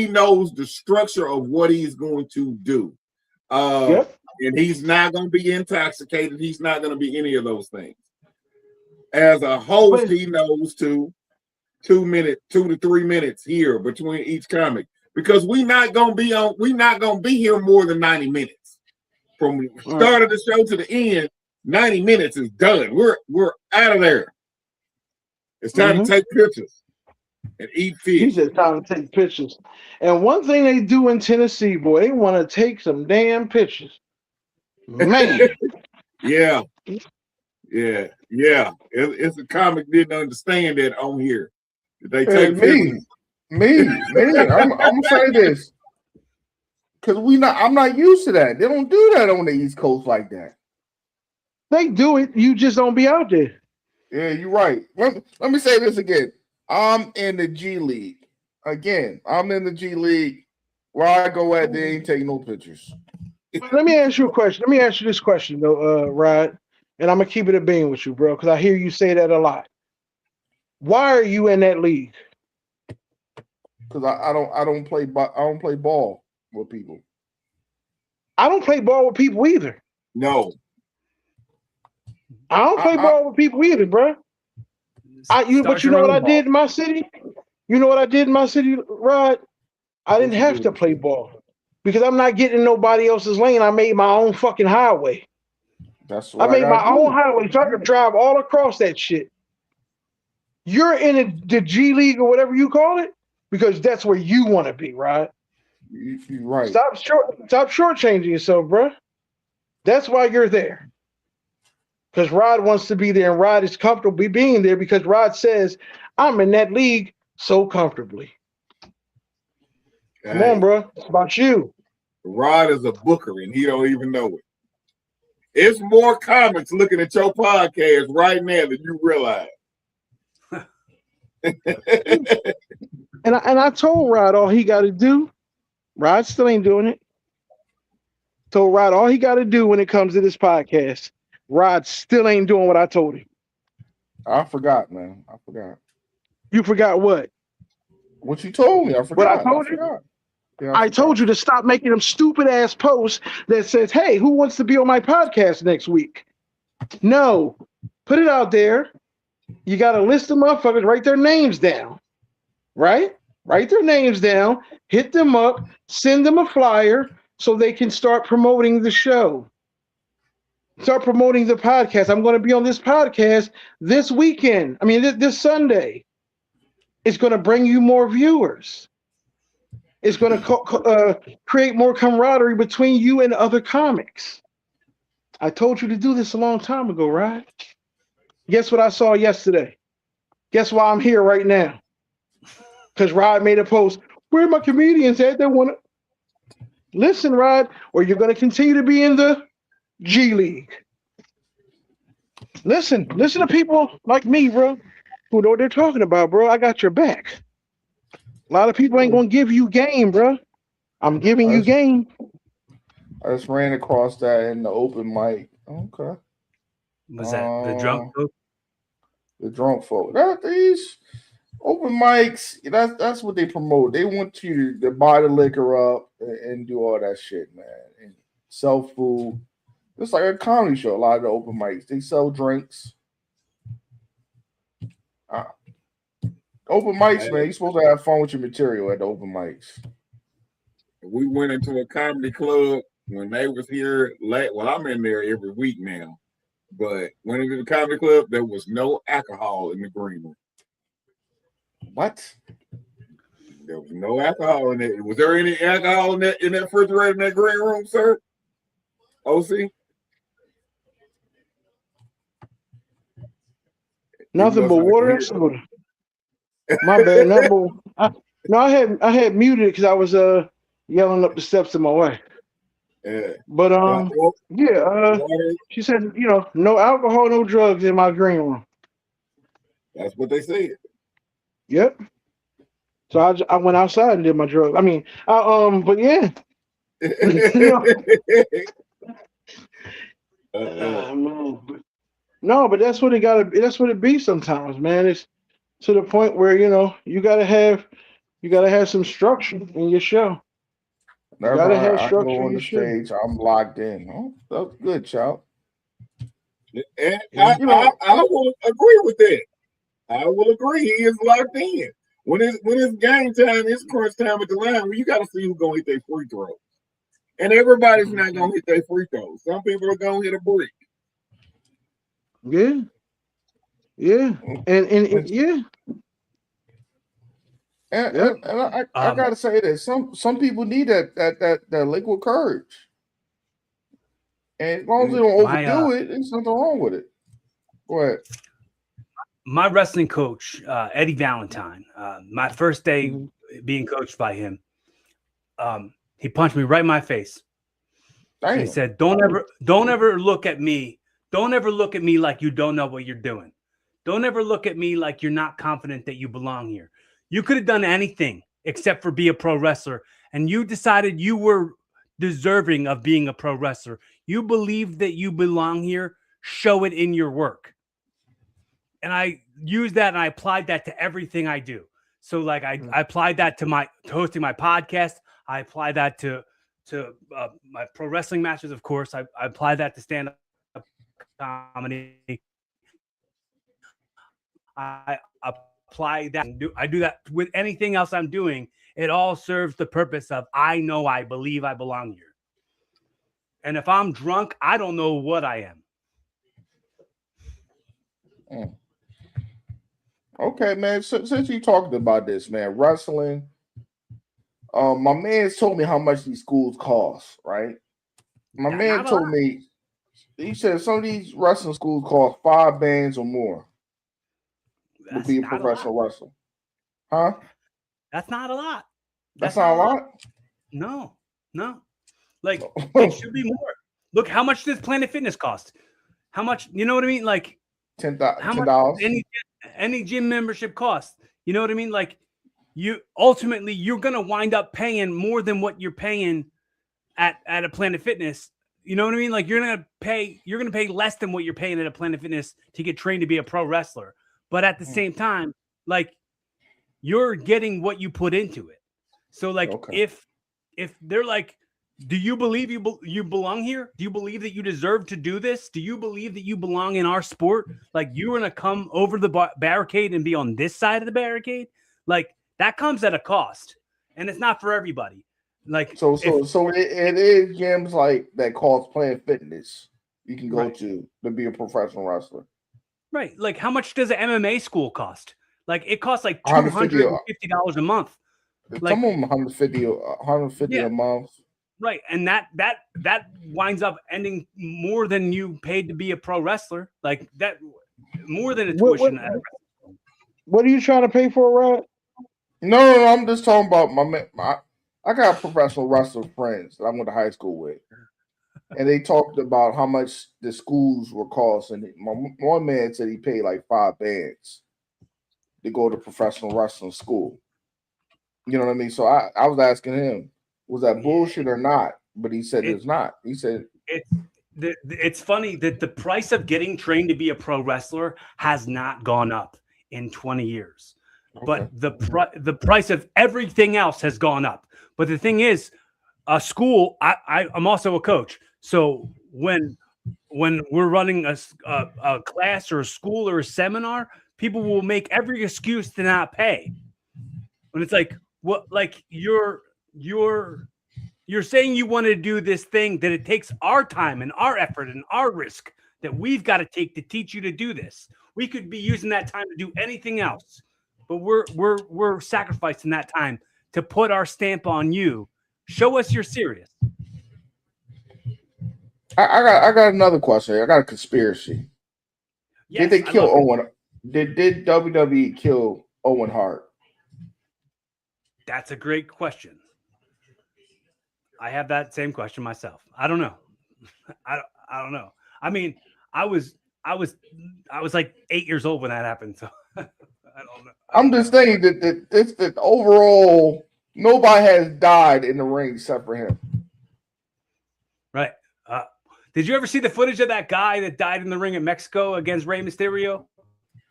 knows the structure of what he's going to do. And he's not going to be intoxicated. He's not going to be any of those things. As a host, he knows 2 to 3 minutes here between each comic. Because we're not gonna be here more than 90 minutes. From the start of the show to the end, 90 minutes is done. We're out of there. It's time to take pictures and eat fish. He said time to take pictures. And one thing they do in Tennessee, boy, they want to take some damn pictures. Man. Yeah. It's a comic didn't understand that on here. They take pictures. Me. I'm gonna say this because I'm not used to that. They don't do that on the East Coast like that. They do it. You just don't be out there. Yeah, you're right. Let me say this again. I'm in the G League. Again, I'm in the G League. Where I go at, they ain't taking no pictures. Let me ask you a question. Let me ask you this question, though, Rod. And I'm gonna keep it a bean with you, bro, because I hear you say that a lot. Why are you in that league? Because I don't play ball with people. I don't play ball with people either. No. I don't play ball with people either, bro. But you know what I did in my city? You know what I did in my city, Rod? I didn't have to play ball because I'm not getting in nobody else's lane. I made my own fucking highway. That's what I made my own highway so I could drive all across that shit. You're in the G League or whatever you call it because that's where you want to be, right? You're right. Stop shortchanging yourself, bro. That's why you're there. Because Rod wants to be there, and Rod is comfortable being there because Rod says, I'm in that league so comfortably. Come on, bro. It's about you. Rod is a booker, and he don't even know it. It's more comments looking at your podcast right now than you realize. And I told Rod all he got to do. Rod still ain't doing it. Told Rod all he got to do when it comes to this podcast. Rod still ain't doing what I told him. I forgot, man. I forgot. You forgot what? What you told me. I forgot. What I told you? Yeah, I told you to stop making them stupid ass posts that says, hey, who wants to be on my podcast next week? No. Put it out there. You got to list the motherfuckers, write their names down. Right? Write their names down, hit them up, send them a flyer so they can start promoting the show. Start promoting the podcast. I'm going to be on this podcast this weekend. I mean, this Sunday. It's going to bring you more viewers. It's going to create more camaraderie between you and other comics. I told you to do this a long time ago, right? Guess what I saw yesterday? Guess why I'm here right now? Because Rod made a post. Where are my comedians at? They want to listen, Rod, or you're going to continue to be in the G League. Listen to people like me, bro, who know what they're talking about, bro. I got your back. A lot of people ain't going to give you game, bro. I'm giving you game. I just ran across that in the open mic. Okay. Was that the drunk folk? The drunk folk. These open mics, that's what they promote. They want you to buy the liquor up and do all that shit, man. And sell food. It's like a comedy show. A lot of the open mics, they sell drinks. Open mics, man. You're supposed to have fun with your material at the open mics. We went into a comedy club when they was here late. Well, I'm in there every week now. But went into the comedy club, there was no alcohol in the green room. What? There was no alcohol in it. Was there any alcohol in that refrigerator in that green room, sir? OC? Nothing but water and soda. My bad. I had muted it because I was yelling up the steps to my wife. Yeah. But she said, no alcohol, no drugs in my green room. That's what they said. Yep. So I went outside and did my drugs. I mean, but yeah. No, but that's what it gotta be. That's what it be sometimes, man. It's to the point where you gotta have some structure in your show. You gotta have structure on the stage. I'm locked in. Oh, that's good, child. And I will agree with that. I will agree. He is locked in. When it's game time, it's crunch time at the line. Well, you got to see who's gonna hit their free throws. And everybody's not gonna hit their free throws. Some people are gonna hit a brick. Yeah. And yeah. And I gotta say that some people need that liquid courage. And as long as they don't overdo it, there's nothing wrong with it. Go ahead. My wrestling coach, Eddie Valentine, my first day being coached by him, he punched me right in my face. He said, Don't ever look at me. Don't ever look at me like you don't know what you're doing. Don't ever look at me like you're not confident that you belong here. You could have done anything except for be a pro wrestler, and you decided you were deserving of being a pro wrestler. You believe that you belong here. Show it in your work. And I use that and I applied that to everything I do. So like I applied that to hosting my podcast. I applied that to my pro wrestling matches. Of course, I applied that to stand up comedy. I apply that. I do that with anything else I'm doing. It all serves the purpose of I believe I belong here. And if I'm drunk, I don't know what I am. Okay, man. So, since you talked about this, man, wrestling. My man told me how much these schools cost, right? My man told me, he said some of these wrestling schools cost 5 bands or more to be a professional wrestler. Huh? That's not a lot. That's not a lot? No. Like, it should be more. Look, how much does Planet Fitness cost? How much, you know what I mean? Like, $10. How much any gym membership costs? You know what I mean? Like, you're going to wind up paying more than what you're paying at a Planet Fitness. You know what I mean? Like, you're going to pay less than what you're paying at a Planet Fitness to get trained to be a pro wrestler. But at the same time, like, you're getting what you put into it. So like, if they're like, do you believe you belong here? Do you believe that you deserve to do this? Do you believe that you belong in our sport? Like, you're going to come over the barricade and be on this side of the barricade? Like, that comes at a cost, and it's not for everybody. Like, so it is gyms like that cost Planet Fitness you can go to be a professional wrestler. Right. Like, how much does an MMA school cost? Like, it costs like $250 a month. Like, some of them $150 a month. Right. And that winds up ending more than you paid to be a pro wrestler. Like, that more than a tuition. What are you trying to pay for, Rod? No, I'm just talking about I got professional wrestler friends that I went to high school with. And they talked about how much the schools were costing. One man said he paid like 5 bands to go to professional wrestling school. You know what I mean? So I was asking him, was that bullshit or not? But he said it's not. He said it's funny that the price of getting trained to be a pro wrestler has not gone up in 20 years. But the price of everything else has gone up. But the thing is, a school, I'm also a coach. So when we're running a class or a school or a seminar, people will make every excuse to not pay. When it's like, what, like you're saying you want to do this thing, that it takes our time and our effort and our risk that we've got to take to teach you to do this. We could be using that time to do anything else, but we're sacrificing that time to put our stamp on you. Show us you're serious. I got another question. I got a conspiracy. Yes, did they kill Owen? Did WWE kill Owen Hart? That's a great question. I have that same question myself. I don't know. I don't know. I mean, I was like 8 years old when that happened, so I don't know. I'm just saying that overall nobody has died in the ring except for him. Right. Did you ever see the footage of that guy that died in the ring in Mexico against Rey Mysterio?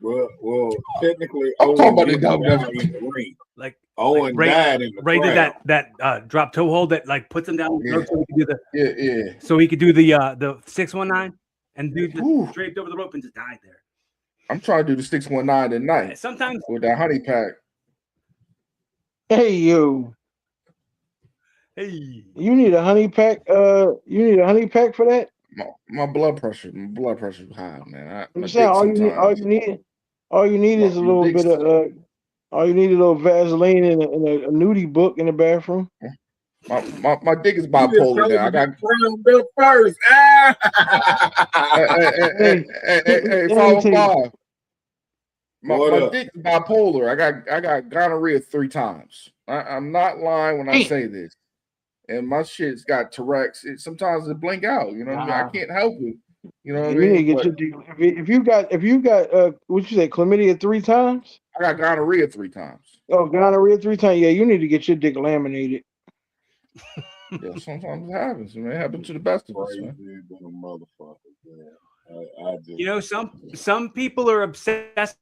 Well, technically, I'm talking about the WWE. Like Owen died in the Ray crowd. did that drop toe hold that like puts him down Yeah. so he could do the so he could do the 619 and do the draped over the rope and just died there. I'm trying to do the 619 tonight. Sometimes with that honey pack. Hey you. Hey. You need a honey pack. You need a honey pack for that? My blood pressure is high, man. I'm saying all you need is a little bit of all you need is a little Vaseline and a nudie book in the bathroom. My dick is bipolar now. I got brown belt first. Hey, 505. My dick is bipolar. I got gonorrhea 3 times. I'm not lying when I say this. And my shit's got Tourette's. Sometimes it blink out. You know what I mean? I can't help it. You know what I mean? Need to get if you got what you say, chlamydia 3 times? I got gonorrhea 3 times. Oh, gonorrhea 3 times. Yeah, you need to get your dick laminated. Yeah, sometimes it happens. Man. It happens to the best of us, man. You know, some people are obsessed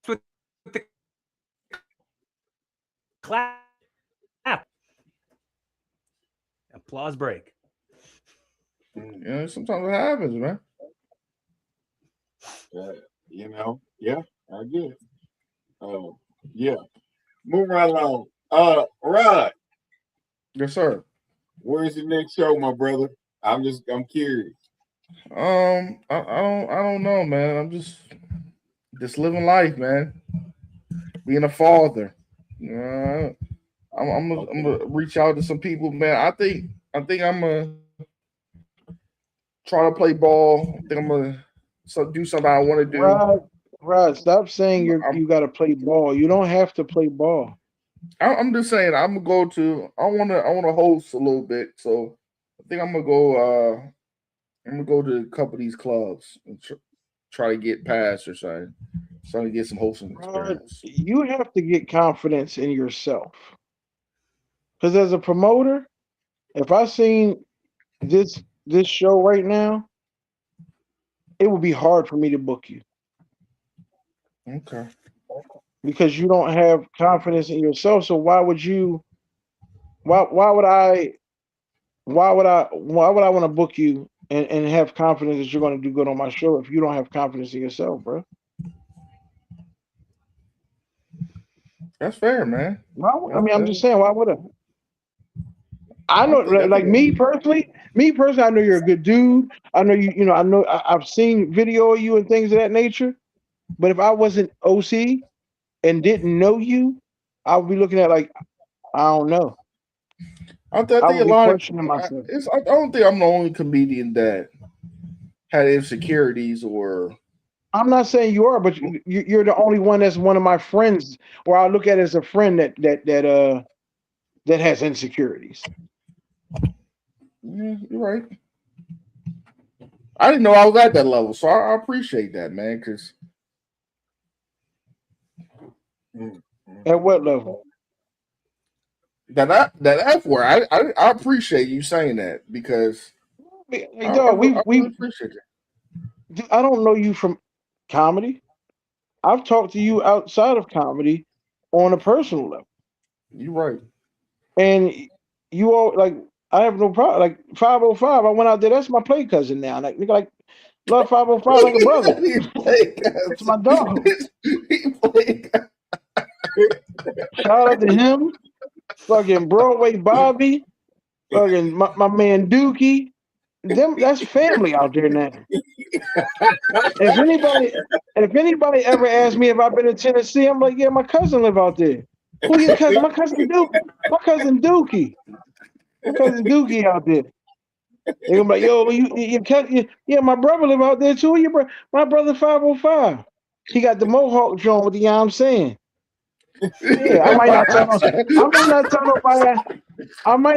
with the clap. Applause break. Yeah, sometimes it happens, man. You know, yeah, I get it. Yeah. Move right along. Rod. Yes, sir. Where's the next show, my brother? I'm curious. I don't know, man. I'm just living life, man. Being a father. I'm gonna reach out to some people, man. I think I'm gonna try to play ball. I think I'm gonna do something I want to do. Rod, stop saying you got to play ball. You don't have to play ball. I'm just saying I'm gonna go to. I wanna host a little bit, so I think I'm gonna go. I'm gonna go to a couple of these clubs and try to get past or something. So to get some hosting experience. You have to get confidence in yourself. Because as a promoter, if I seen this show right now, it would be hard for me to book you. Okay. Because you don't have confidence in yourself. So why would I want to book you and have confidence that you're going to do good on my show if you don't have confidence in yourself, bro? That's fair, man. I'm just saying, why would I? I know, like me personally, I know you're a good dude. I know you. I know I've seen video of you and things of that nature. But if I wasn't OC and didn't know you, I would be looking at like, I don't know. I think a lot of myself. I don't think I'm the only comedian that had insecurities or. I'm not saying you are, but you're the only one that's one of my friends, or I look at it as a friend that has insecurities. Yeah, you're right. I didn't know I was at that level, so I appreciate that, man. Because at what level? That F word. I appreciate you saying that because hey, dog, we appreciate it. I don't know you from comedy. I've talked to you outside of comedy on a personal level. You're right. And you all like I have no problem. Like 505, I went out there. That's my play cousin now. Like nigga, like love 505 like a brother. It's my dog. Shout out to him. Fucking Broadway Bobby. Fucking my man Dookie. That's family out there now. If anybody ever asks me if I've been to Tennessee, I'm like, yeah, my cousin live out there. Who your cousin? My cousin Dookie. My cousin Dookie. My cousin Dookie out there. They gonna be like, yo, yeah, my brother live out there too. My brother 505. He got the Mohawk joint with the I'm saying. Yeah, I might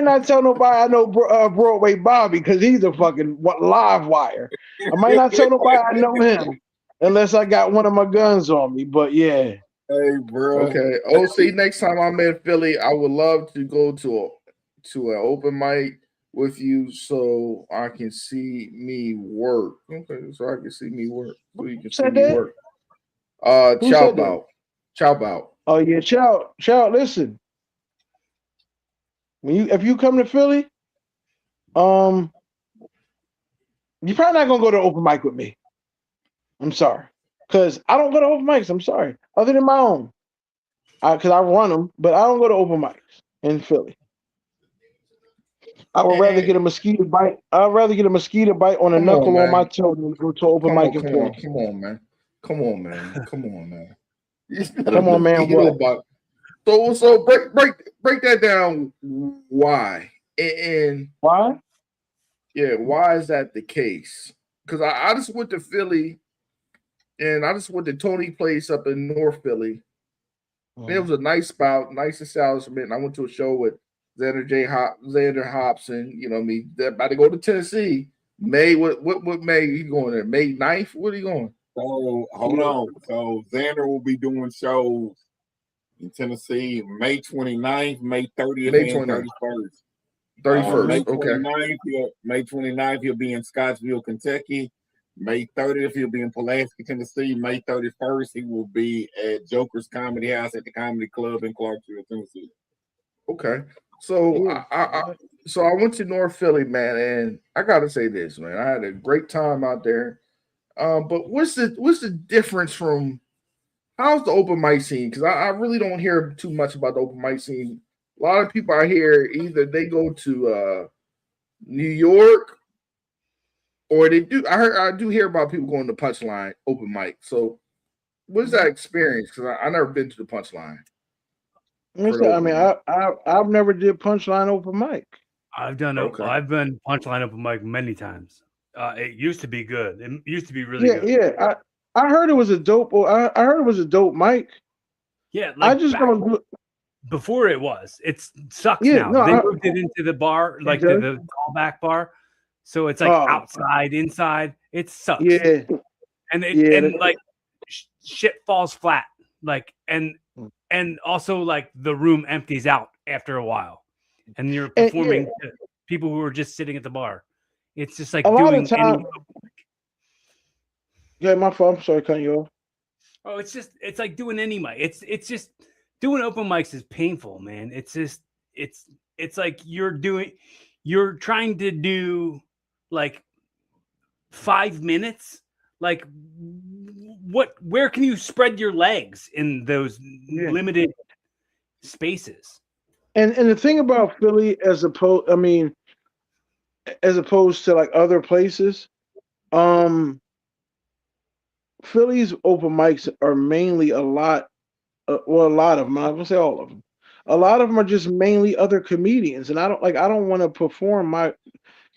not tell nobody I know Broadway Bobby because he's a fucking live wire. I might not tell nobody I know him unless I got one of my guns on me. But yeah. Hey, bro. Okay. OC, next time I'm in Philly, I would love to go to an open mic with you so I can see me work. Okay, so I can see me work. So you can see me work. Chow Bout. Oh yeah, Chow, listen. If you come to Philly, you're probably not gonna go to open mic with me. I'm sorry. Cause I don't go to open mics. I'm sorry. Other than my own. Cause I run them, but I don't go to open mics in Philly. I would rather get a mosquito bite. I'd rather get a mosquito bite on a knuckle on my toe than go to open mic in Philly. Come on, man. Come on, man. Come on, man. What? So break that down. Why? And why? Yeah, why is that the case? Because I just went to Philly, and I just went to Tony Place up in North Philly. And it was a nice spot, nice establishment. And I went to a show with Xander Hobson. You know me. They're about to go to Tennessee. May what May he going there? May 9th? What are you going? So hold on. So Xander will be doing shows in Tennessee May 29th, May 30th, May and 31st. 31st. May Okay. 29th, May 29th, he'll be in Scottsville, Kentucky. May 30th, he'll be in Pulaski, Tennessee. May 31st, he will be at Joker's Comedy House at the Comedy Club in Clarksville, Tennessee. Okay. So I went to North Philly, man, and I gotta say this, man. I had a great time out there. But what's the difference from how's the open mic scene? Because I really don't hear too much about the open mic scene. A lot of people I hear either they go to New York or they do. I do hear about people going to Punchline open mic. So what's that experience? Because I never been to the Punchline. I mean, I've never did Punchline open mic. I've done I've been Punchline open mic many times. It used to be good. It used to be really good. Yeah. I heard it was a dope. I heard it was a dope mic. Yeah, like I just don't do. Before it was. It sucks now. No, they moved it into the bar, like the callback bar. So it's like outside, inside. It sucks. Yeah. And like shit falls flat. Like and also like the room empties out after a while. And you're performing to people who are just sitting at the bar. It's just like doing any. Yeah, my fault. I'm sorry, cutting you off. Oh, it's like doing any mic. It's just doing open mics is painful, man. It's just it's like you're trying to do like 5 minutes. Like where can you spread your legs in those limited spaces? And the thing about Philly as opposed to like other places, Philly's open mics are mainly a lot of them. I'm not gonna say all of them. A lot of them are just mainly other comedians, and I don't want to perform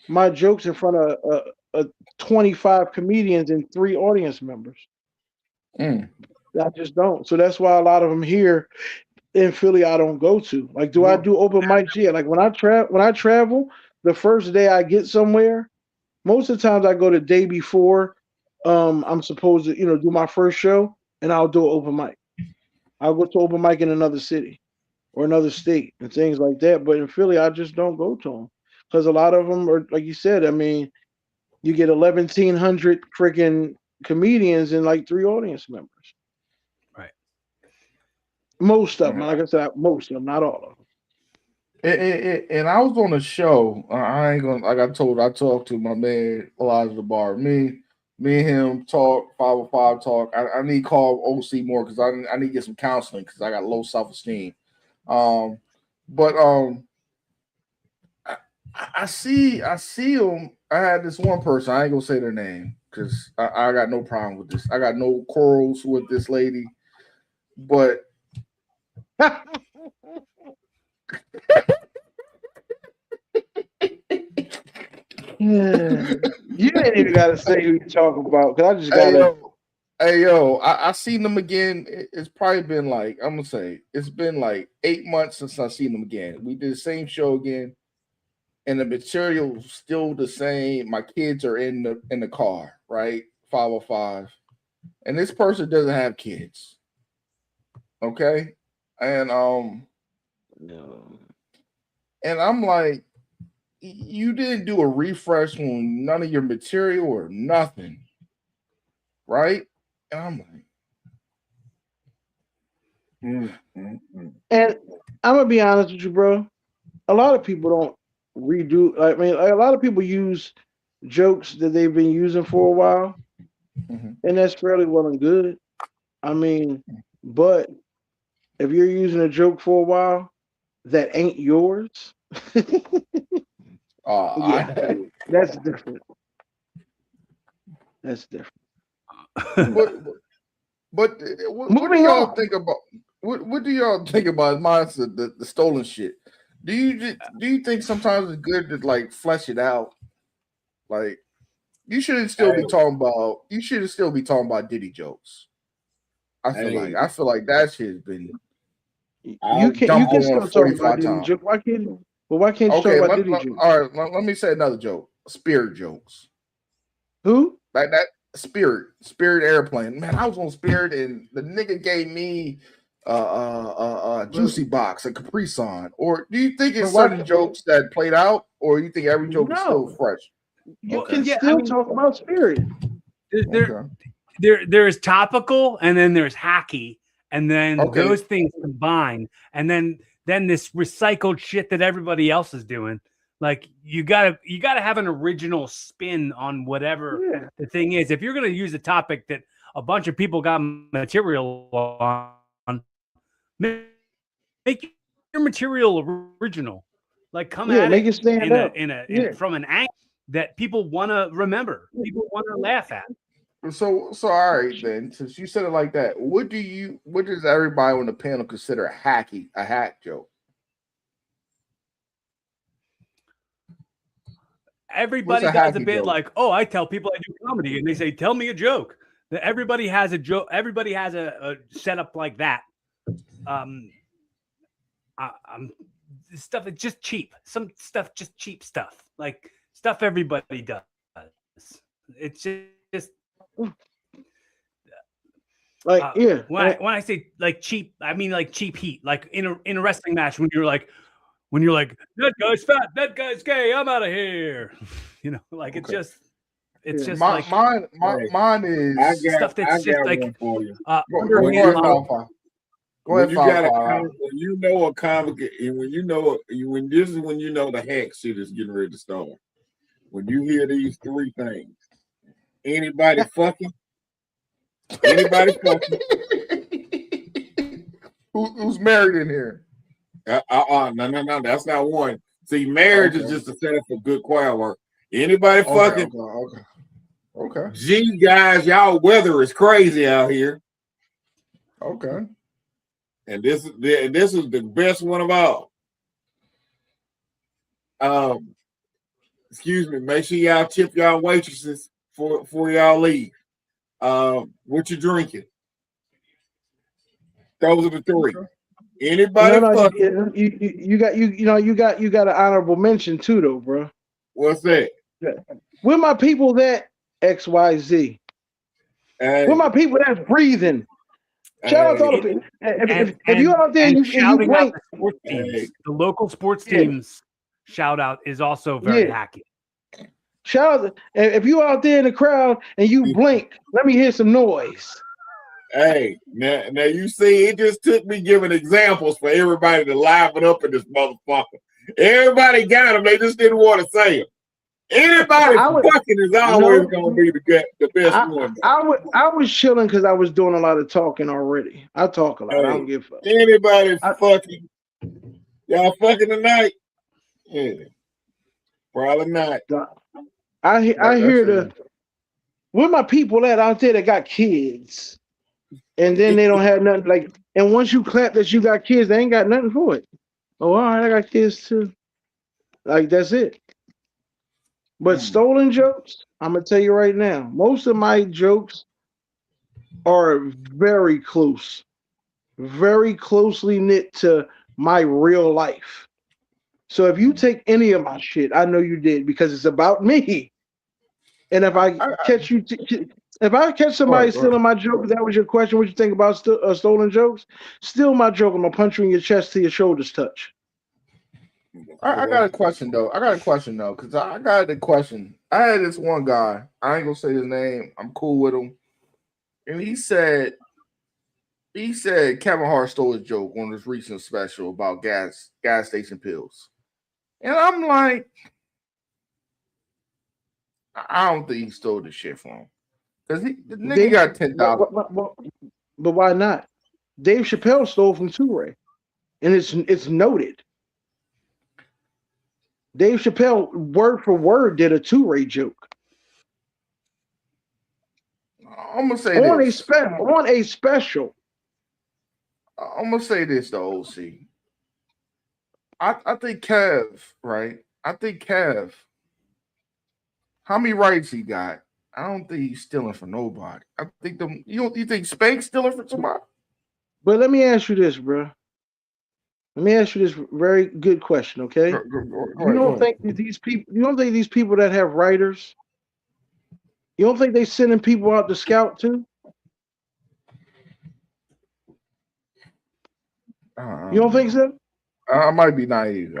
my jokes in front of 25 comedians and 3 audience members. I just don't. So that's why a lot of them here in Philly I don't go to. Like, do I do open mics? Yeah. Like when I travel, the first day I get somewhere, most of the times I go the day before. I'm supposed to, do my first show, and I'll do an open mic. I'll go to open mic in another city or another state and things like that. But in Philly, I just don't go to them because a lot of them are, like you said. I mean, you get 1,100 freaking comedians and like 3 audience members. Right. Most of them, like I said, most of them, not all of them. And I was on a show. I ain't gonna, like I talked to my man Elijah the Bar. Me and him talk, 505 talk. I need to call OC more because I need to get some counseling because I got low self-esteem. But I see him. I had this one person. I ain't gonna say their name because I got no problem with this. I got no quarrels with this lady, but You ain't even gotta say who you talking about because I just gotta. Hey yo, I seen them again. It's probably been like, I'm gonna say it's been like 8 months since I seen them again. We did the same show again, and the material's still the same. My kids are in the car, right? 505, and this person doesn't have kids. Okay, and No. And I'm like, you didn't do a refresh on none of your material or nothing, right? And I'm like, And I'm gonna be honest with you, bro. A lot of people don't redo. I mean, a lot of people use jokes that they've been using for a while, and that's fairly well and good. I mean, but if you're using a joke for a while that ain't yours, yeah, that's different. That's different. But what do y'all think about? What do y'all think about the stolen shit? Do you think sometimes it's good to like flesh it out? Like you shouldn't still be talking about. You should still be talking about Diddy jokes. I feel like that shit's been. You can still talk about Diddy joke. Why can't you talk about Diddy jokes? All right, let me say another joke. Spirit jokes. Who? Like that Spirit airplane. Man, I was on Spirit and the nigga gave me a juicy box, a Capri Sun. Or do you think it's certain jokes that played out, or you think every joke is still fresh? You can still talk about Spirit. there's topical, and then there's hacky, and then those things combine, and then this recycled shit that everybody else is doing. Like you gotta have an original spin on whatever the thing is. If you're gonna use a topic that a bunch of people got material on, make your material original. Like come at make it it stand up from an angle that people want to remember, people want to laugh at. So all right then. Since you said it like that, what does everybody on the panel consider a hack joke? Everybody does a bit joke? Like, oh, I tell people I do comedy, and they say, "Tell me a joke." Everybody has a joke. Everybody has a setup like that. Stuff is just cheap. Some stuff, just cheap stuff, like stuff everybody does. It's just like When I say like cheap, I mean like cheap heat. Like in a wrestling match, when you're like that guy's fat, that guy's gay, I'm out of here. You know, like it's just mine is stuff that's just like go ahead. When you know a comic, and when you know the hack shit is getting ready to start. When you hear these three things, anybody fucking, who's married in here? No, that's not one. See, marriage is just a setup for good choir work. Anybody fucking? Okay. Gee, guys, y'all weather is crazy out here. Okay. And this is the best one of all. Excuse me. Make sure y'all tip y'all waitresses before y'all leave. What you drinking? Those are the three. Anybody? You got an honorable mention too, though, bro. What's that? Where my people that XYZ? Where my people that's breathing? Shout out to all the people. If you out there, you blink. The local sports teams shout out is also very hacky. Shout out if you out there in the crowd and you blink, let me hear some noise. Hey, now you see, it just took me giving examples for everybody to liven up in this motherfucker. Everybody got them, they just didn't want to say them. Anybody fucking is always going to be the best one. I was chilling because I was doing a lot of talking already. I talk a lot. I don't give a fuck. Anybody fucking? Y'all fucking tonight? Yeah, probably not. I hear where my people at out there that got kids, and then they don't have nothing like. And once you clap that you got kids, they ain't got nothing for it. Oh, all right, I got kids too. Like that's it. But stolen jokes, I'm gonna tell you right now, most of my jokes are very closely knit to my real life. So if you take any of my shit, I know you did because it's about me. And if I catch you, if I catch somebody stealing my joke, that was your question. What you think about stolen jokes? Steal my joke, I'm gonna punch you in your chest till your shoulders touch. I got a question though. Because I got a question. I had this one guy. I ain't gonna say his name. I'm cool with him. And he said Kevin Hart stole his joke on his recent special about gas station pills. And I'm like, I don't think he stole the shit from him. Because the nigga got $10,000. But why not? Dave Chappelle stole from Toure. And it's noted. Dave Chappelle, word for word, did a Toure joke. I'm gonna say on this. On a special. I'm gonna say this though, OC. I think Kev, right? I think Kev, how many rights he got? I don't think he's stealing from nobody. I think you think Spank's stealing from somebody? But let me ask you this, bro. Let me ask you this very good question, okay? You don't think these people that have writers, you don't think they sending people out to scout too? You don't think so? I might be naive.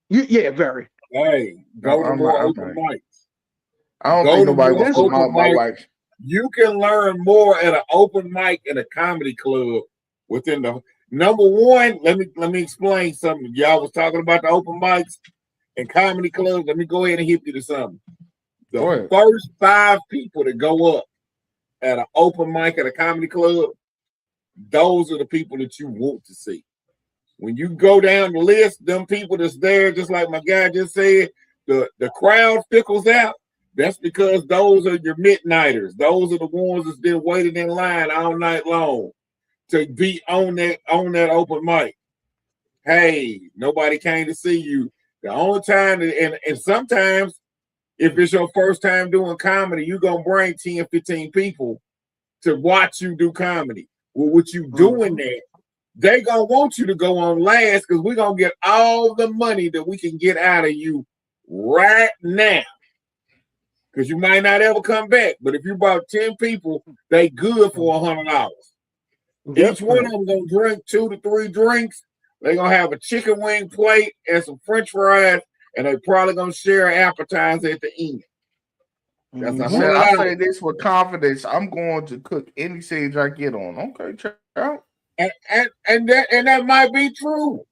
Yeah, very. Hey, go to more open mics. I don't Go think to nobody more wants to open mount my mic. wife. You can learn more at an open mic in a comedy club within the number one. Let me explain something. Y'all was talking about the open mics and comedy clubs. Let me go ahead and hit you to something. The first 5 people that go up at an open mic at a comedy club, those are the people that you want to see. When you go down the list, them people that's there, just like my guy just said, the crowd fickles out. That's because those are your midnighters. Those are the ones that's been waiting in line all night long to be on that open mic. Hey, nobody came to see you. The only time, and sometimes if it's your first time doing comedy, you're going to bring 10, 15 people to watch you do comedy. Well, what you doing there, they going to want you to go on last because we're going to get all the money that we can get out of you right now. Because you might not ever come back. But if you brought 10 people, they good for $100. Each one of them going to drink 2 to 3 drinks. They're going to have a chicken wing plate and some french fries, and they probably going to share an appetizer at the end. That's I say this with confidence. I'm going to cook any stage I get on. Okay, check out. And that might be true.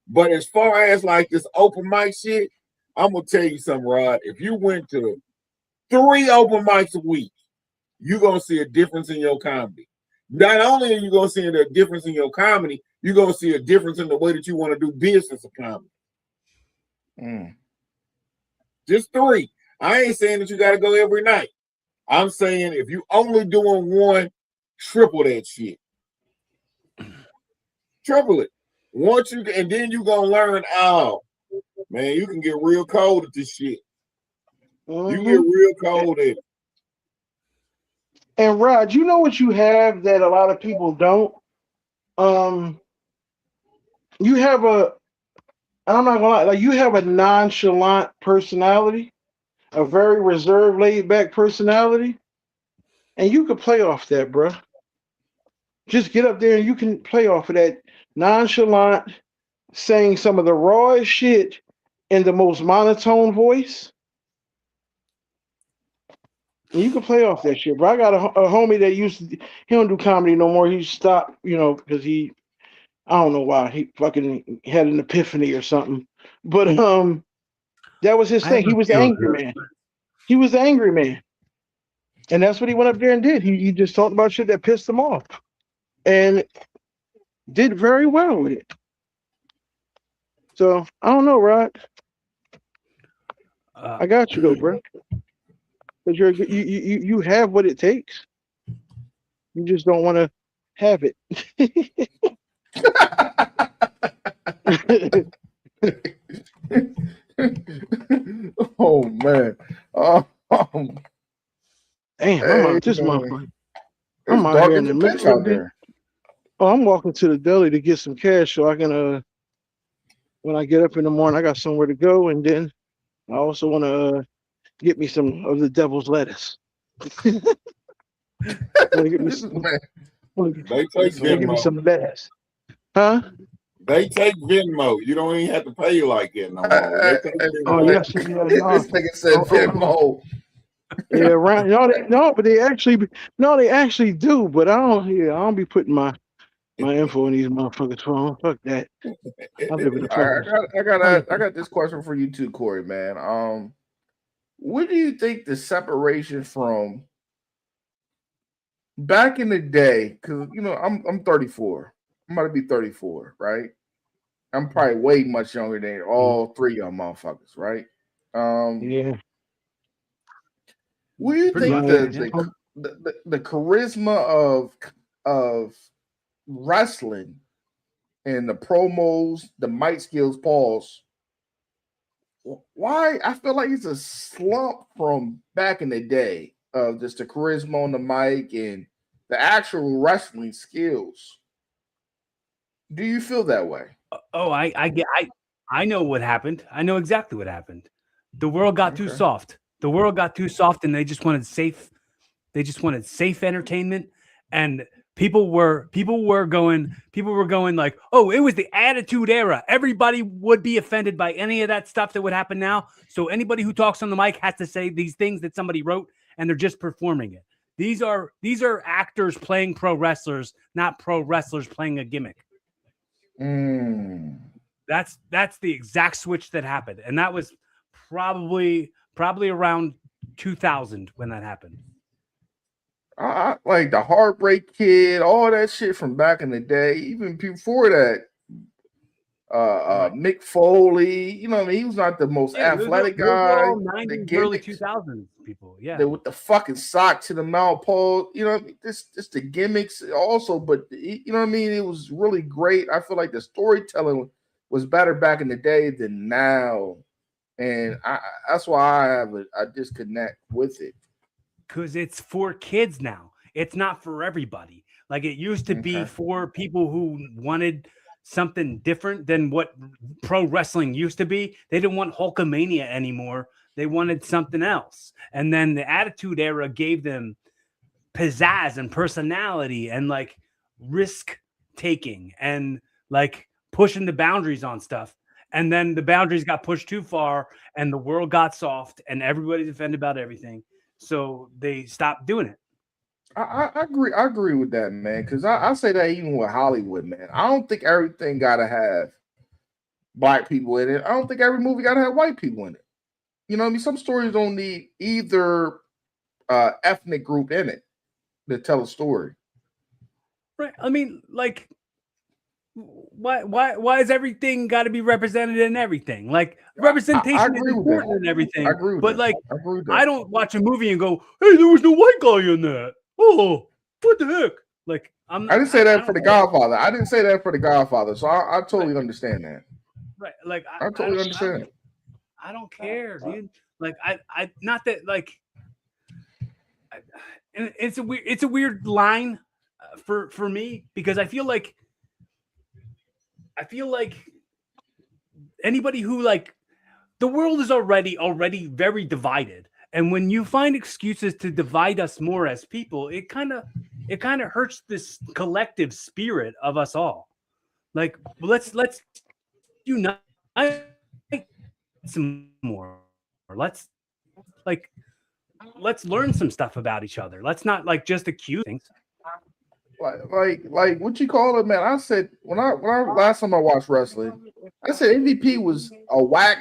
But as far as like this open mic shit, I'm gonna tell you something, Rod. If you went to 3 open mics a week, you're gonna see a difference in your comedy. Not only are you gonna see a difference in your comedy, you're gonna see a difference in the way that you want to do business of comedy. Just 3. I ain't saying that you got to go every night. I'm saying if you only doing one, triple that shit. Triple it. Once you, and then you gonna learn, oh man, you can get real cold at this shit. You get real cold at it. And Rod, you know what you have that a lot of people don't? You have I'm not gonna lie, like you have a nonchalant personality, a very reserved, laid back personality, and you could play off that, bro. Just get up there and you can play off of that nonchalant, saying some of the rawest shit in the most monotone voice. And you can play off that shit, bro. I got a homie that he don't do comedy no more. He stopped, because I don't know why. He fucking had an epiphany or something. But that was his thing. He was the angry man. He was the angry man. And that's what he went up there and did. He just talked about shit that pissed him off. And did very well with it. So I don't know, Rod. I got you though, bro. Because you have what it takes. You just don't want to have it. Oh man. Damn, I'm out this motherfucker. I'm out here in the middle of there. Oh, I'm walking to the deli to get some cash so I can when I get up in the morning I got somewhere to go, and then I also want to get me some of the devil's lettuce. Get me some, they take Venmo. Give me some lettuce. Huh? They take Venmo. You don't even have to pay like that no more. They take Venmo. Oh yes, This nigga said Venmo. Yeah, right. But they actually do. But I don't be putting my info in these motherfuckers' phone. Fuck that. I live in the I got this question for you too, Corey, man. What do you think the separation from back in the day? Because I'm 34. I'm about to be 34, right? I'm probably way much younger than all 3 of y'all motherfuckers, right? Yeah. What do you think the charisma of wrestling and the promos, the mic skills, pause? Why I feel like it's a slump from back in the day of just the charisma on the mic and the actual wrestling skills. Do you feel that way? Oh, I know what happened. I know exactly what happened. The world got too soft. The world got too soft, and they just wanted safe. They just wanted safe entertainment, and people were going like, oh, it was the Attitude Era. Everybody would be offended by any of that stuff that would happen now. So anybody who talks on the mic has to say these things that somebody wrote, and they're just performing it. These are actors playing pro wrestlers, not pro wrestlers playing a gimmick. That's the exact switch that happened, and that was probably around 2000 when that happened. I like the Heartbreak Kid, all that shit from back in the day, even before that. Mick Foley, you know what I mean? He was not the most athletic guy. The early 2000s people, with the fucking sock to the mouth, Paul. You know, this the gimmicks also, but you know what I mean? It was really great. I feel like the storytelling was better back in the day than now, and that's why I have a disconnect with it. Because it's for kids now. It's not for everybody. Like it used to be for people who wanted something different than what pro wrestling used to be. They didn't want Hulkamania anymore. They wanted something else. And then the Attitude Era gave them pizzazz and personality and like risk taking and like pushing the boundaries on stuff. And then the boundaries got pushed too far and the world got soft and everybody's offended about everything. So they stopped doing it. I agree with that, man. Because I say that even with Hollywood, man. I don't think everything gotta have black people in it. I don't think every movie gotta have white people in it. You know what I mean? Some stories don't need either ethnic group in it to tell a story. Right. I mean, like, why is everything got to be represented in everything? Like representation is important in everything. I agree with but that. like, I I don't watch a movie and go, "Hey, there was no white guy in that." Oh, what the heck? Like, I didn't say that for The Godfather. I didn't say that for The Godfather. So I totally understand that. Right. Like, I totally understand. I don't care, dude. Like, I not that like, it's a weird line for me because I feel like anybody who like the world is already very divided. And when you find excuses to divide us more as people, it kind of hurts this collective spirit of us all. Like, let's unite some more. Let's learn some stuff about each other. Let's not like just accuse things. Like what you call it, man? I said when I last time I watched wrestling, I said MVP was a whack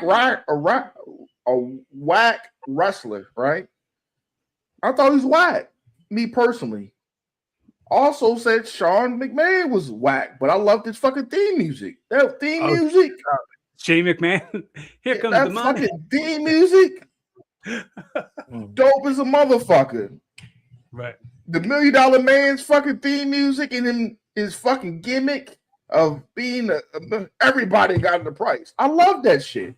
wrestler, right? I thought he was whack, me personally. Also said Sean McMahon was whack, but I loved his fucking theme music. That theme music. Shane McMahon, here comes the money. Fucking theme music. Dope as a motherfucker. Right. The $1 Million Man's fucking theme music and then his fucking gimmick of being everybody got the price. I love that shit.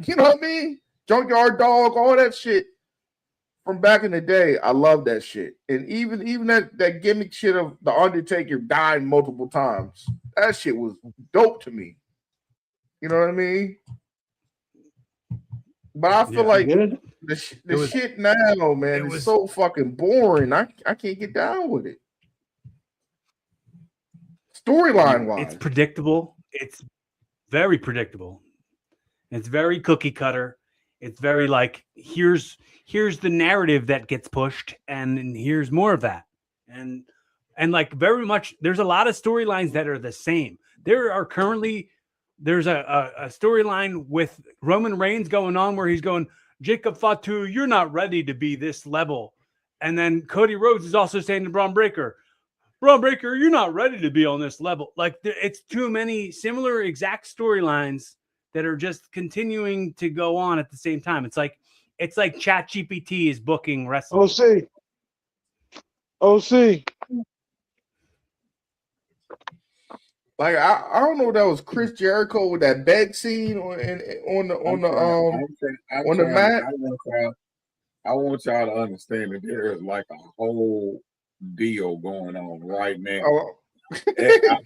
You know what I mean? Junkyard Dog, all that shit from back in the day. I love that shit. And even that gimmick shit of the Undertaker dying multiple times. That shit was dope to me. You know what I mean? But I feel like the shit now, man, is so fucking boring. I can't get down with it. Storyline wise, it's predictable. It's very predictable. It's very cookie cutter. It's very like here's the narrative that gets pushed, and here's more of that, and like very much. There's a lot of storylines that are the same. There's a storyline with Roman Reigns going on where he's going, Jacob Fatu, you're not ready to be this level. And then Cody Rhodes is also saying to Braun Breaker, you're not ready to be on this level. Like it's too many similar exact storylines that are just continuing to go on at the same time. It's like ChatGPT is booking wrestling. OC. Like I don't know if that was Chris Jericho with that bed scene on the mat. I want y'all to understand that there is like a whole deal going on right now.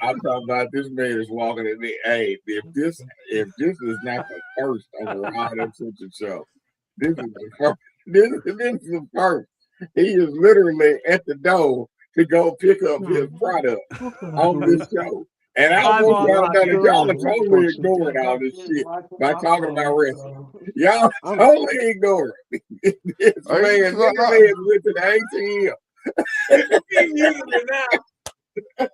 I'm talking about this man is walking in the if this is not the first of a Rod Uncensored show, this is the first. This is the first. He is literally at the door to go pick up his product on this show. And I Live want on y'all to know that y'all are podcast. totally ignoring all this shit by talking about wrestling. Y'all totally ignoring it. This man went to the ATM. He's using it now.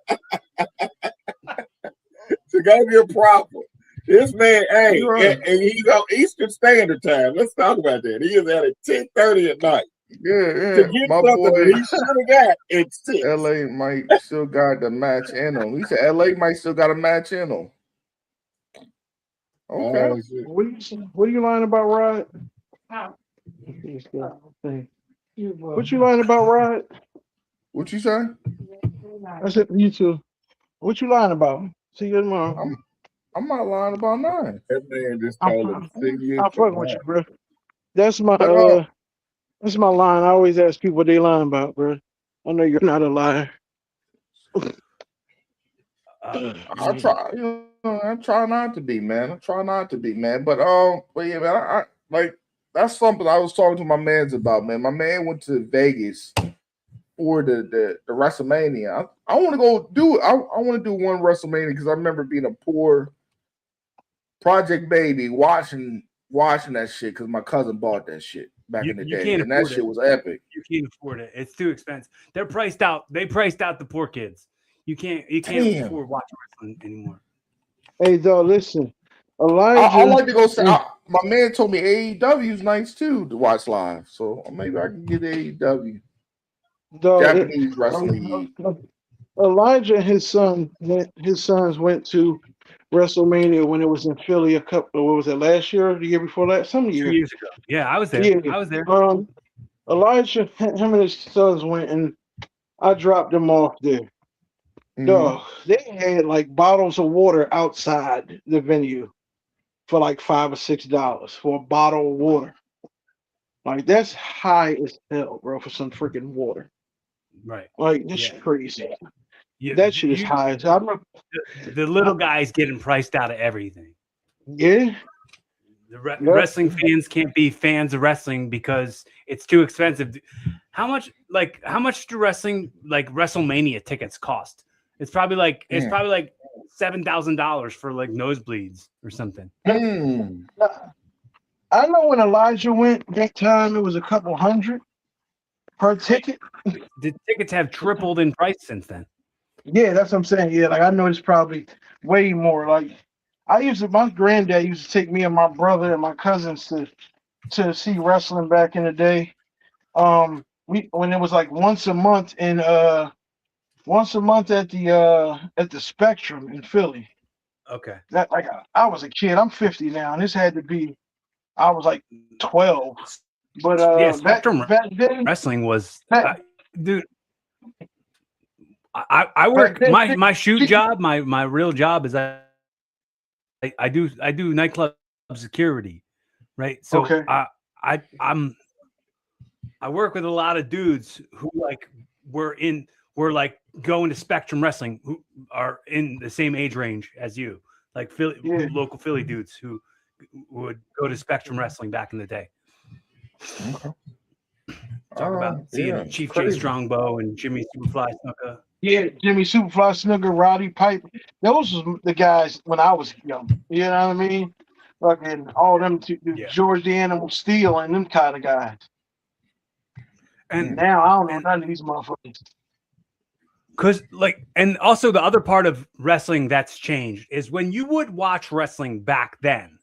To go get proper. This man, hey, Right. and he's on Eastern Standard Time. Let's talk about that. He is at it 10:30 at night. Yeah, To get my something boy that he should have got at 6. LA might still got the match in him. He said LA might still got a match in him. Okay. What are you lying about, Rod? What you lying about, Rod? What you say? I said you too. What you lying about? See you tomorrow. I'm not lying about nothing. That man just told him 6 years. I'm fucking with you, bro. That's my But, that's my line. I always ask people what they lying about, bro. I know you're not a liar. I try not to be, man. I try not to be, man. But yeah, man, I like that's something I was talking to my mans about, man. My man went to Vegas for the WrestleMania. I want to go do it. I want to do one WrestleMania because I remember being a poor project baby watching that shit because my cousin bought that shit back in the day, and that shit was epic. You can't afford it. It's too expensive. They're priced out. They priced out the poor kids. You can't afford watching wrestling anymore. Hey, dog, listen. Elijah, I like to go see. My man told me AEW is nice too to watch live, so maybe I can get AEW. dog, Japanese wrestling. Elijah and his sons went to WrestleMania when it was in Philly what was it, last year or the year before last? Some year. 2 years ago. Yeah, I was there. Yeah. I was there. Elijah, him and his sons went, and I dropped them off there. Dog, they had like bottles of water outside the venue for like $5 or $6 for a bottle of water. Like that's high as hell, bro, for some freaking water. Right. Like this shit crazy. Yeah, that shit is high. So I remember the little guys getting priced out of everything. Yeah. The wrestling fans can't be fans of wrestling because it's too expensive. How much do WrestleMania tickets cost? It's probably like $7,000 for like nosebleeds or something. I know when Elijah went that time, it was a couple hundred per ticket. The tickets have tripled in price since then. Yeah, that's what I'm saying. Yeah, like I know it's probably way more. Like my granddad used to take me and my brother and my cousins to see wrestling back in the day. When it was like once a month at the Spectrum in Philly. Okay. That like I was a kid. I'm 50 now, and this had to be I was like 12. But yeah, Spectrum back then, wrestling was dude. I work my shoot job. My real job is I do nightclub security, right? So okay. I work with a lot of dudes who were like going to Spectrum Wrestling, who are in the same age range as you, like local Philly dudes who would go to Spectrum Wrestling back in the day. Okay. Talk about seeing Chief J Strongbow and Jimmy Superfly Snuka. Yeah, Jimmy Superfly Snooker, Roddy Piper. Those was the guys when I was young. You know what I mean? Fucking all them George the Animal Steel and them kind of guys. And now I don't know none of these motherfuckers. Because and also the other part of wrestling that's changed is when you would watch wrestling back then,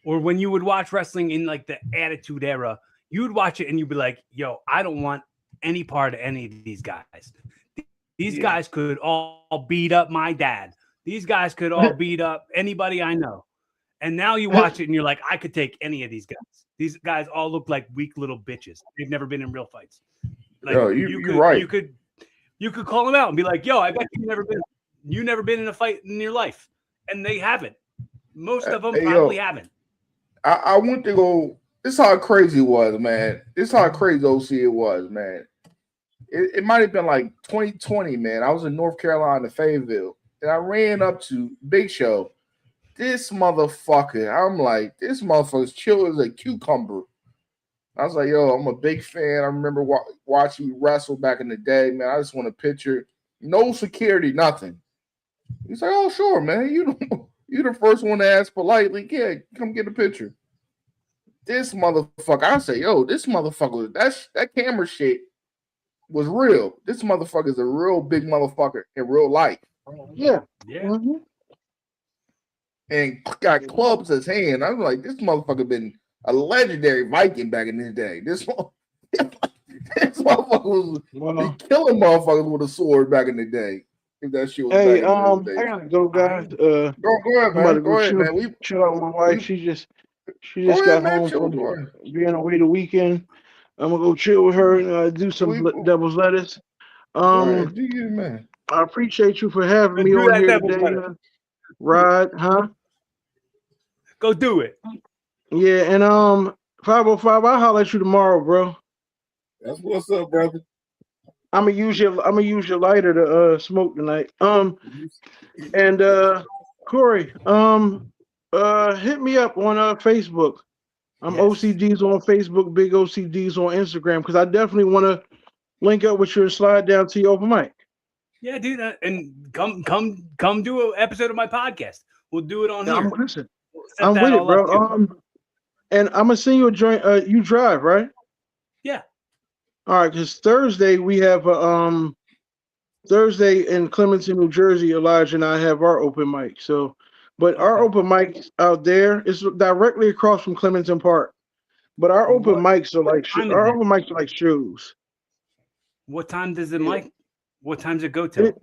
or when you would watch wrestling in like the Attitude Era, you would watch it and you'd be like, yo, I don't want any part of any of these guys. These guys could all beat up my dad. These guys could all beat up anybody I know. And now you watch it and you're like, I could take any of these guys. These guys all look like weak little bitches. They've never been in real fights. Like, you're right. You could call them out and be like, yo, I bet you never been in a fight in your life. And they haven't. Most of them probably haven't. I went to go. This is how crazy it was, man. This is how crazy OC it was, man. It might have been like 2020, man. I was in North Carolina, Fayetteville, and I ran up to Big Show. This motherfucker, I'm like, this motherfucker's chill as a cucumber. I was like, yo, I'm a big fan. I remember watching you wrestle back in the day, man. I just want a picture. No security, nothing. He's like, oh, sure, man. You the first one to ask politely. Yeah, come get a picture. This motherfucker, I say, yo, this motherfucker, that camera shit was real. This motherfucker is a real big motherfucker in real life. Yeah. Yeah. Mm-hmm. And got clubs in his hand. I was like, this motherfucker been a legendary Viking back in his day. This motherfucker was killing motherfuckers with a sword back in the day. If that shit was Hey, back in the I gotta go, guys. go ahead, man. Go ahead, man. Chill out with my wife. She just got home from being away the weekend. I'm gonna go chill with her and do some devil's lettuce. Do you, man? I appreciate you for having me on here today, Rod. Huh? Go do it. Yeah, and 505. I'll holler at you tomorrow, bro. That's what's up, brother. I'm gonna use your lighter to smoke tonight. And Corey, hit me up on Facebook. I'm OCDs on Facebook, Big OCDs on Instagram, because I definitely want to link up with you and slide down to your open mic. Yeah, dude, and come do an episode of my podcast. We'll do it on here. I'm with it, bro. And I'm gonna send you a joint. You drive, right? Yeah. All right, because Thursday we have Thursday in Clementon, New Jersey. Elijah and I have our open mic. So, but our open mic out there is directly across from Clementon Park. But our open mics are like shoes. What time does the mic? What time does it go to?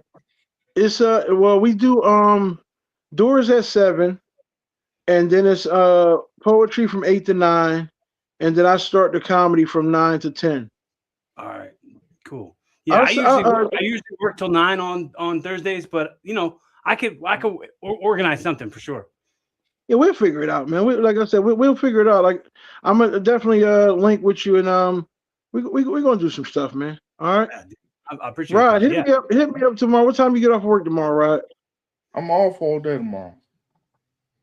It's we do doors at 7, and then it's poetry from 8 to 9, and then I start the comedy from 9 to 10. All right, cool. Yeah, I usually work till 9 on Thursdays, but I could organize something for sure. Yeah, we'll figure it out, man. Like I said, we'll figure it out. Like I'm gonna definitely link with you, and we're gonna do some stuff, man. All right. Yeah, I appreciate it. Rod, hit me up tomorrow. What time you get off of work tomorrow, Rod? I'm off all day tomorrow.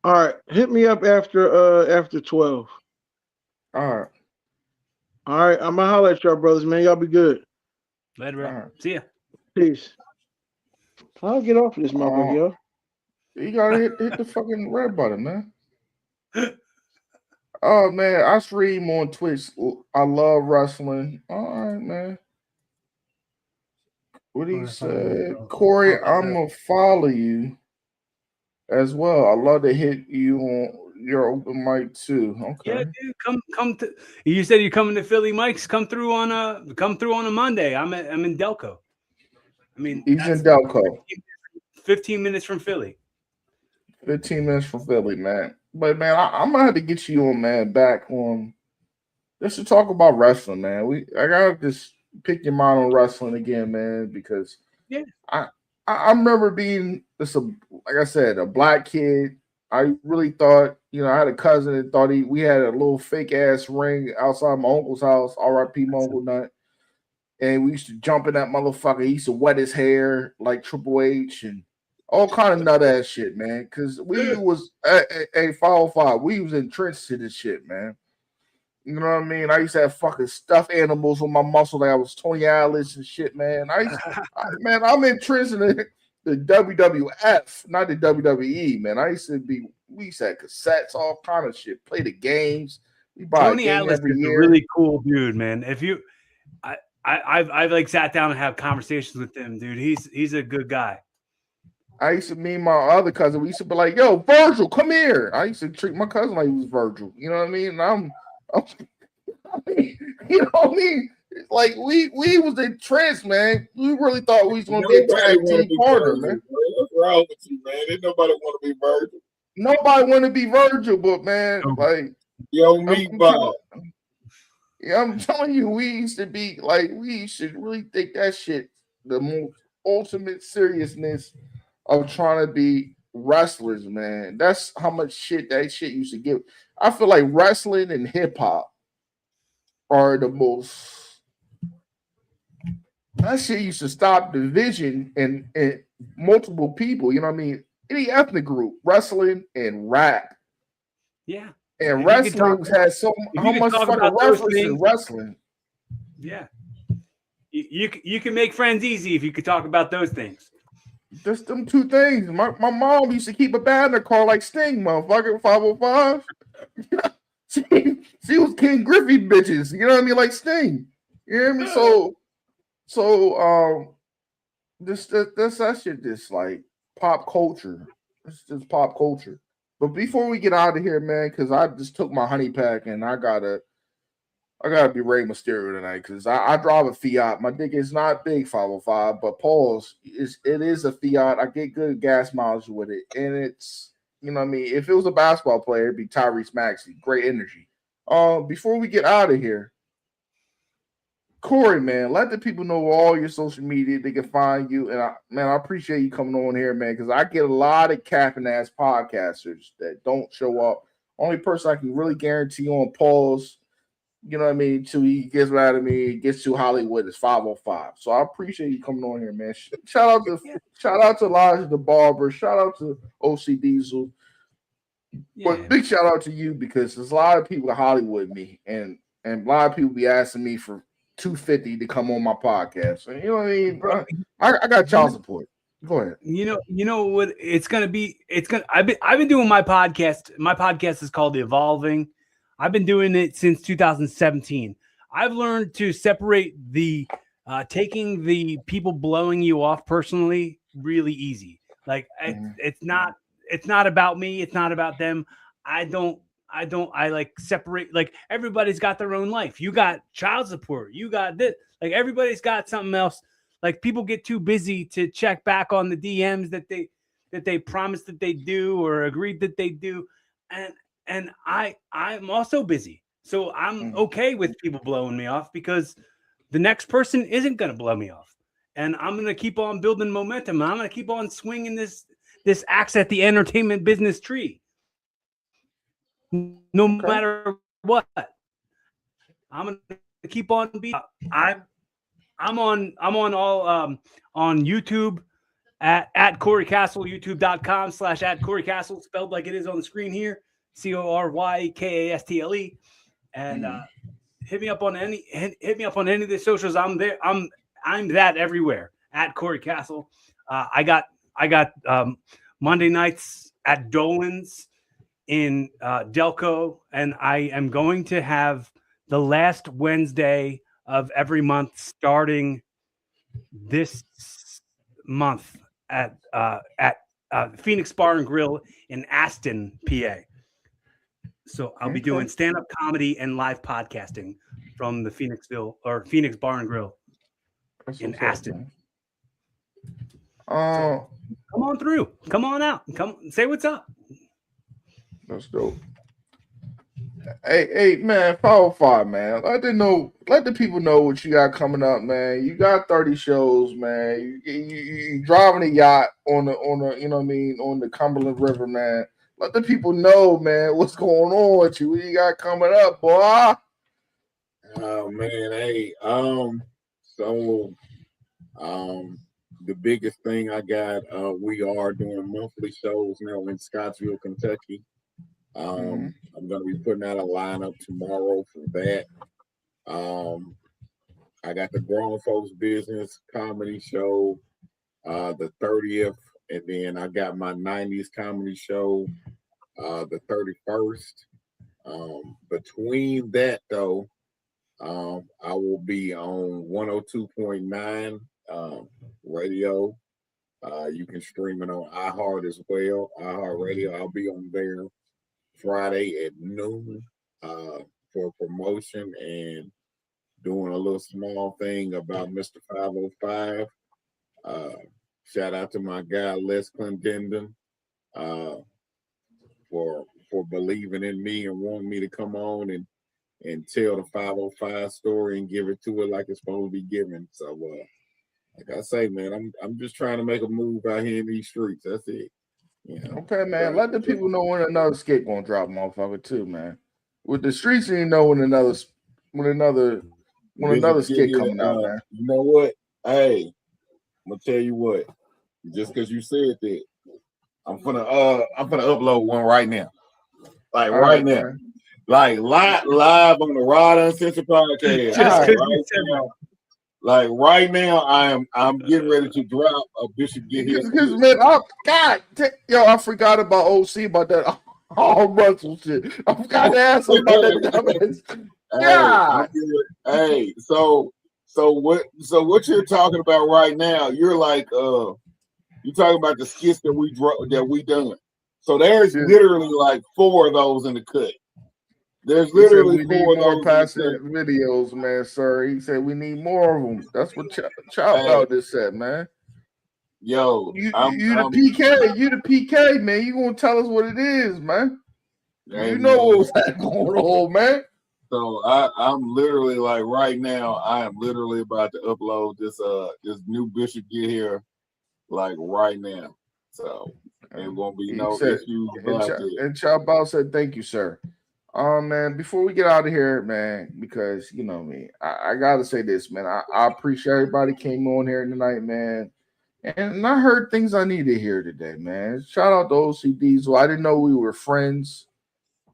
All right, hit me up after 12. All right. All right, I'm gonna holler at y'all, brothers, man. Y'all be good. Later, bro. Right. See ya. Peace. I'll get off of this motherfucker, yo. You gotta hit the fucking red button, man. Oh man, I stream on Twitch. I love wrestling. All right, man. What he said, Corey, I'm gonna follow you as well. I love to hit you on your open mic too. Okay. Yeah, dude, come to. You said you're coming to Philly, Mike's. Come through on a Monday. I'm in Delco. I mean, he's in Delco. 15 minutes from Philly. 15 minutes from Philly, man. But man, I'm gonna have to get you on, man, back on just to talk about wrestling, man. I gotta just pick your mind on wrestling again, man, because I remember being like I said, a black kid. I really thought, I had a cousin that thought we had a little fake ass ring outside my uncle's house, R.I.P. my Uncle Nut. And we used to jump in that motherfucker. He used to wet his hair like Triple H and all kind of nut ass shit, man. Because we was a 505. We was entrenched to this shit, man. You know what I mean? I used to have fucking stuffed animals on my muscle like I was Tony Atlas and shit, man. I'm entrenched in the WWF, not the WWE, man. We used to have cassettes, all kind of shit. Play the games. We buy Tony Atlas is a really cool dude, man. If you, I've like sat down and have conversations with him, dude. He's a good guy. I used to meet my other cousin. We used to be like, "Yo, Virgil, come here." I used to treat my cousin like he was Virgil. You know what I mean? And you know what I mean? Like we was in trance, man. We really thought we was gonna be a tag team partner, man. What's wrong with you, man? Didn't nobody want to be Virgil. Nobody want to be Virgil, but man, like yo, me, Bob. Yeah, I'm telling you, we used to be like, we should really think that shit the most ultimate seriousness of trying to be wrestlers, man. That's how much shit that shit used to give. I feel like wrestling and hip hop are the most. That shit used to stop division and multiple people. You know what I mean? Any ethnic group, wrestling and rap. Yeah. And wrestling has how much fucking reference in wrestling. Yeah. You can make friends easy if you could talk about those things. Just them two things. My mom used to keep a bad in her car like Sting, motherfucker, 505. she was King Griffey bitches, you know what I mean? Like Sting. You hear me? So that shit just like pop culture. It's just pop culture. But before we get out of here, man, because I just took my honey pack and I gotta be Rey Mysterio tonight because I drive a Fiat. My dick is not big 505, but pause. It is a Fiat. I get good gas mileage with it, and it's, you know what I mean. If it was a basketball player, it'd be Tyrese Maxey. Great energy. Before we get out of here, Corey, man, let the people know all your social media they can find you. And I appreciate you coming on here, man, because I get a lot of capping ass podcasters that don't show up. Only person I can really guarantee on pause, you know what I mean, till he gets out of me, gets to Hollywood is 505. So I appreciate you coming on here, man. Shout out to Elijah the Barber. Shout out to OC Diesel. Yeah. But big shout out to you because there's a lot of people in Hollywood me and a lot of people be asking me for $250 to come on my podcast. And you know what I mean, bro? I got child support. Go ahead. You know what it's gonna be. I've been doing my podcast. My podcast is called Evolving. I've been doing it since 2017. I've learned to separate the taking the people blowing you off personally really easy. Like it's not about me. It's not about them. I like separate, like everybody's got their own life. You got child support. You got this, like everybody's got something else. Like people get too busy to check back on the DMs that they promised that they do or agreed that they do. And I'm also busy. So I'm okay with people blowing me off because the next person isn't going to blow me off. And I'm going to keep on building momentum. I'm going to keep on swinging this axe at the entertainment business tree. No matter what. I'm going to keep on beating. I'm on all on YouTube at Corey Castle, youtube.com/@CoreyCastle, spelled like it is on the screen here. CORYKASTLE, and hit me up on any of the socials. I'm there. I'm that everywhere at Corey Castle. I got Monday nights at Dolan's in Delco, and I am going to have the last Wednesday of every month starting this month at Phoenix Bar and Grill in Aston, PA. So I'll be doing stand-up comedy and live podcasting from the Phoenix Bar and Grill in Aston. So come on through. Come on out. Come say what's up. That's dope. Hey, man, 505, man. Let the people know what you got coming up, man. You got 30 shows, man. You driving a yacht on the you know what I mean, on the Cumberland River, man. Let the people know, man, what's going on with you. What you got coming up, boy? Oh man, hey, the biggest thing I got, we are doing monthly shows now in Scottsville, Kentucky. I'm going to be putting out a lineup tomorrow for that. I got the Grown Folks Business comedy show the 30th, and then I got my 90s comedy show the 31st. Between that, though, I will be on 102.9 radio. You can stream it on iHeart as well. iHeart Radio, I'll be on there Friday at noon for promotion and doing a little small thing about Mr. 505. Shout out to my guy Les Clendenden for believing in me and wanting me to come on and tell the 505 story and give it to it like it's supposed to be given. So like I say, man, I'm just trying to make a move out here in these streets. That's it. Yeah. Okay, man. Let the people know when another skit gonna drop, motherfucker, too, man. With the streets, you know when another skit coming out, man. You know what? Hey, I'm gonna tell you what. Just because you said that, I'm gonna upload one right now. Like right now. Man. Like live on the Rod Uncensored podcast. Like right now, I'm getting ready to drop a Bishop Get Here. Because man, I forgot about OC about that all Russell shit. I forgot to ask him about that. Yeah. Hey, so what you're talking about right now? You're like you're talking about the skits that we done. So there's literally like 4 of those in the cut. There's literally 4 of those passing videos, man, sir. He said we need more of them. That's what Chop about this said, man. Yo, you the PK, you the PK, man. You gonna tell us what it is, man? You know what was that going on, man? So I'm literally like right now, I am literally about to upload this new Bishop Get Here, like right now. So there's gonna be no issues about it. And Chop Bow said, "Thank you, sir." Man, before we get out of here, man, because you know me, I gotta say this, man. I appreciate everybody came on here tonight, man. And I heard things I need to hear today, man. Shout out to OCD. So I didn't know we were friends.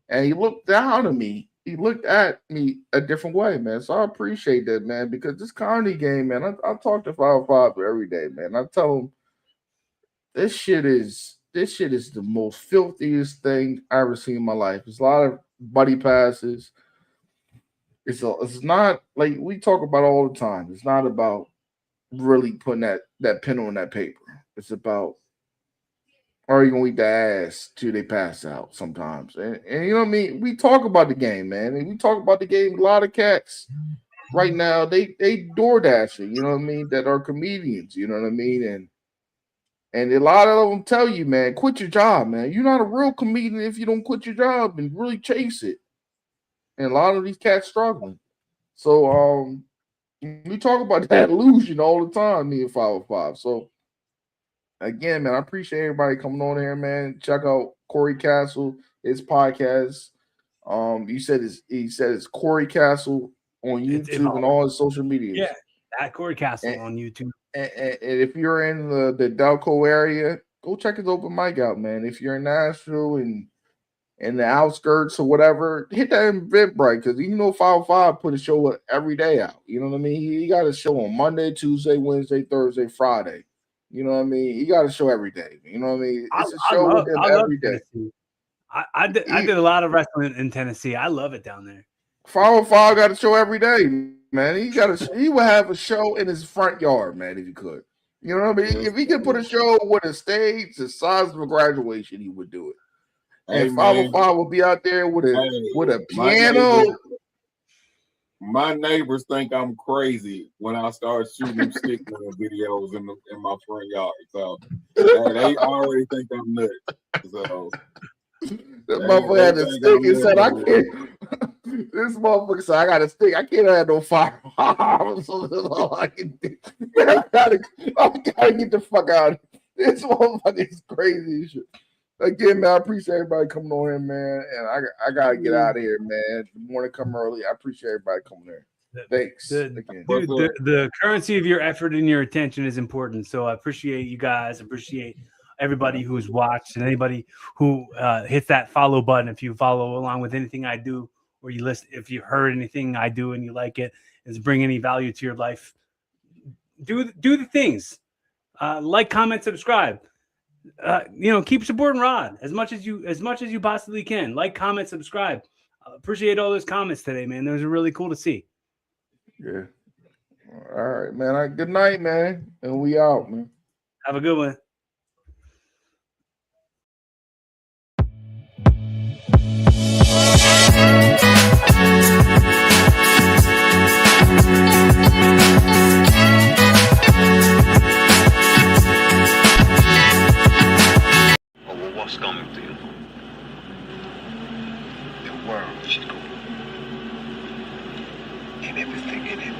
And he looked down at me. He looked at me a different way, man. So I appreciate that, man, because this comedy game, man, I talk to 5 every day, man. I tell him this shit is the most filthiest thing I ever seen in my life. It's a lot of buddy passes. It's not like we talk about all the time. It's not about really putting that pen on that paper. It's about, are you gonna eat the ass till they pass out sometimes? And you know what I mean? We talk about the game, man. And we talk about the game. A lot of cats right now, they door dashing, you know what I mean, that are comedians, you know what I mean? And a lot of them tell you, man, quit your job, man. You're not a real comedian if you don't quit your job and really chase it. And a lot of these cats struggling. So we talk about that illusion all the time, me and 505. So again, man, I appreciate everybody coming on here, man. Check out Corey Castle, his podcast. He said it's Corey Castle on YouTube and all his social media. Yeah, at Corey Castle on YouTube. And if you're in the Delco area, go check his open mic out, man. If you're in Nashville and in the outskirts or whatever, hit that Eventbrite, because you know 505 put a show every day out. You know what I mean? He got a show on Monday, Tuesday, Wednesday, Thursday, Friday. You know what I mean? He got a show every day. You know what I mean? It's a show with him every day. I did a lot of wrestling in Tennessee. I love it down there. 505 got a show every day, man. He would have a show in his front yard, man, if he could. You know what I mean? If he could put a show with a stage the size of a graduation, he would do it. And 505 will be out there with a piano. My neighbors think I'm crazy when I start shooting stick videos in my front yard. So they already think I'm nuts. So that motherfucker had a stick and said, "I can't." This motherfucker said, "I got a stick. I can't have no firearms." So that's all I can do. I gotta get the fuck out. This motherfucker is crazy shit. Again, man, I appreciate everybody coming on here, man. And I gotta get out of here, man. The morning come early. I appreciate everybody coming there. Thanks. The currency of your effort and your attention is important. So I appreciate you guys. Appreciate everybody who's watched and anybody who hits that follow button. If you follow along with anything I do, or you listen, if you heard anything I do and you like it, is bring any value to your life, do the things. Like, comment, subscribe. Keep supporting Rod as much as you possibly can. Like, comment, subscribe. Appreciate all those comments today, man. Those are really cool to see. Yeah. All right, man. Good night, man. And we out, man. Have a good one. What's coming to you? The world, Chico. And everything in it.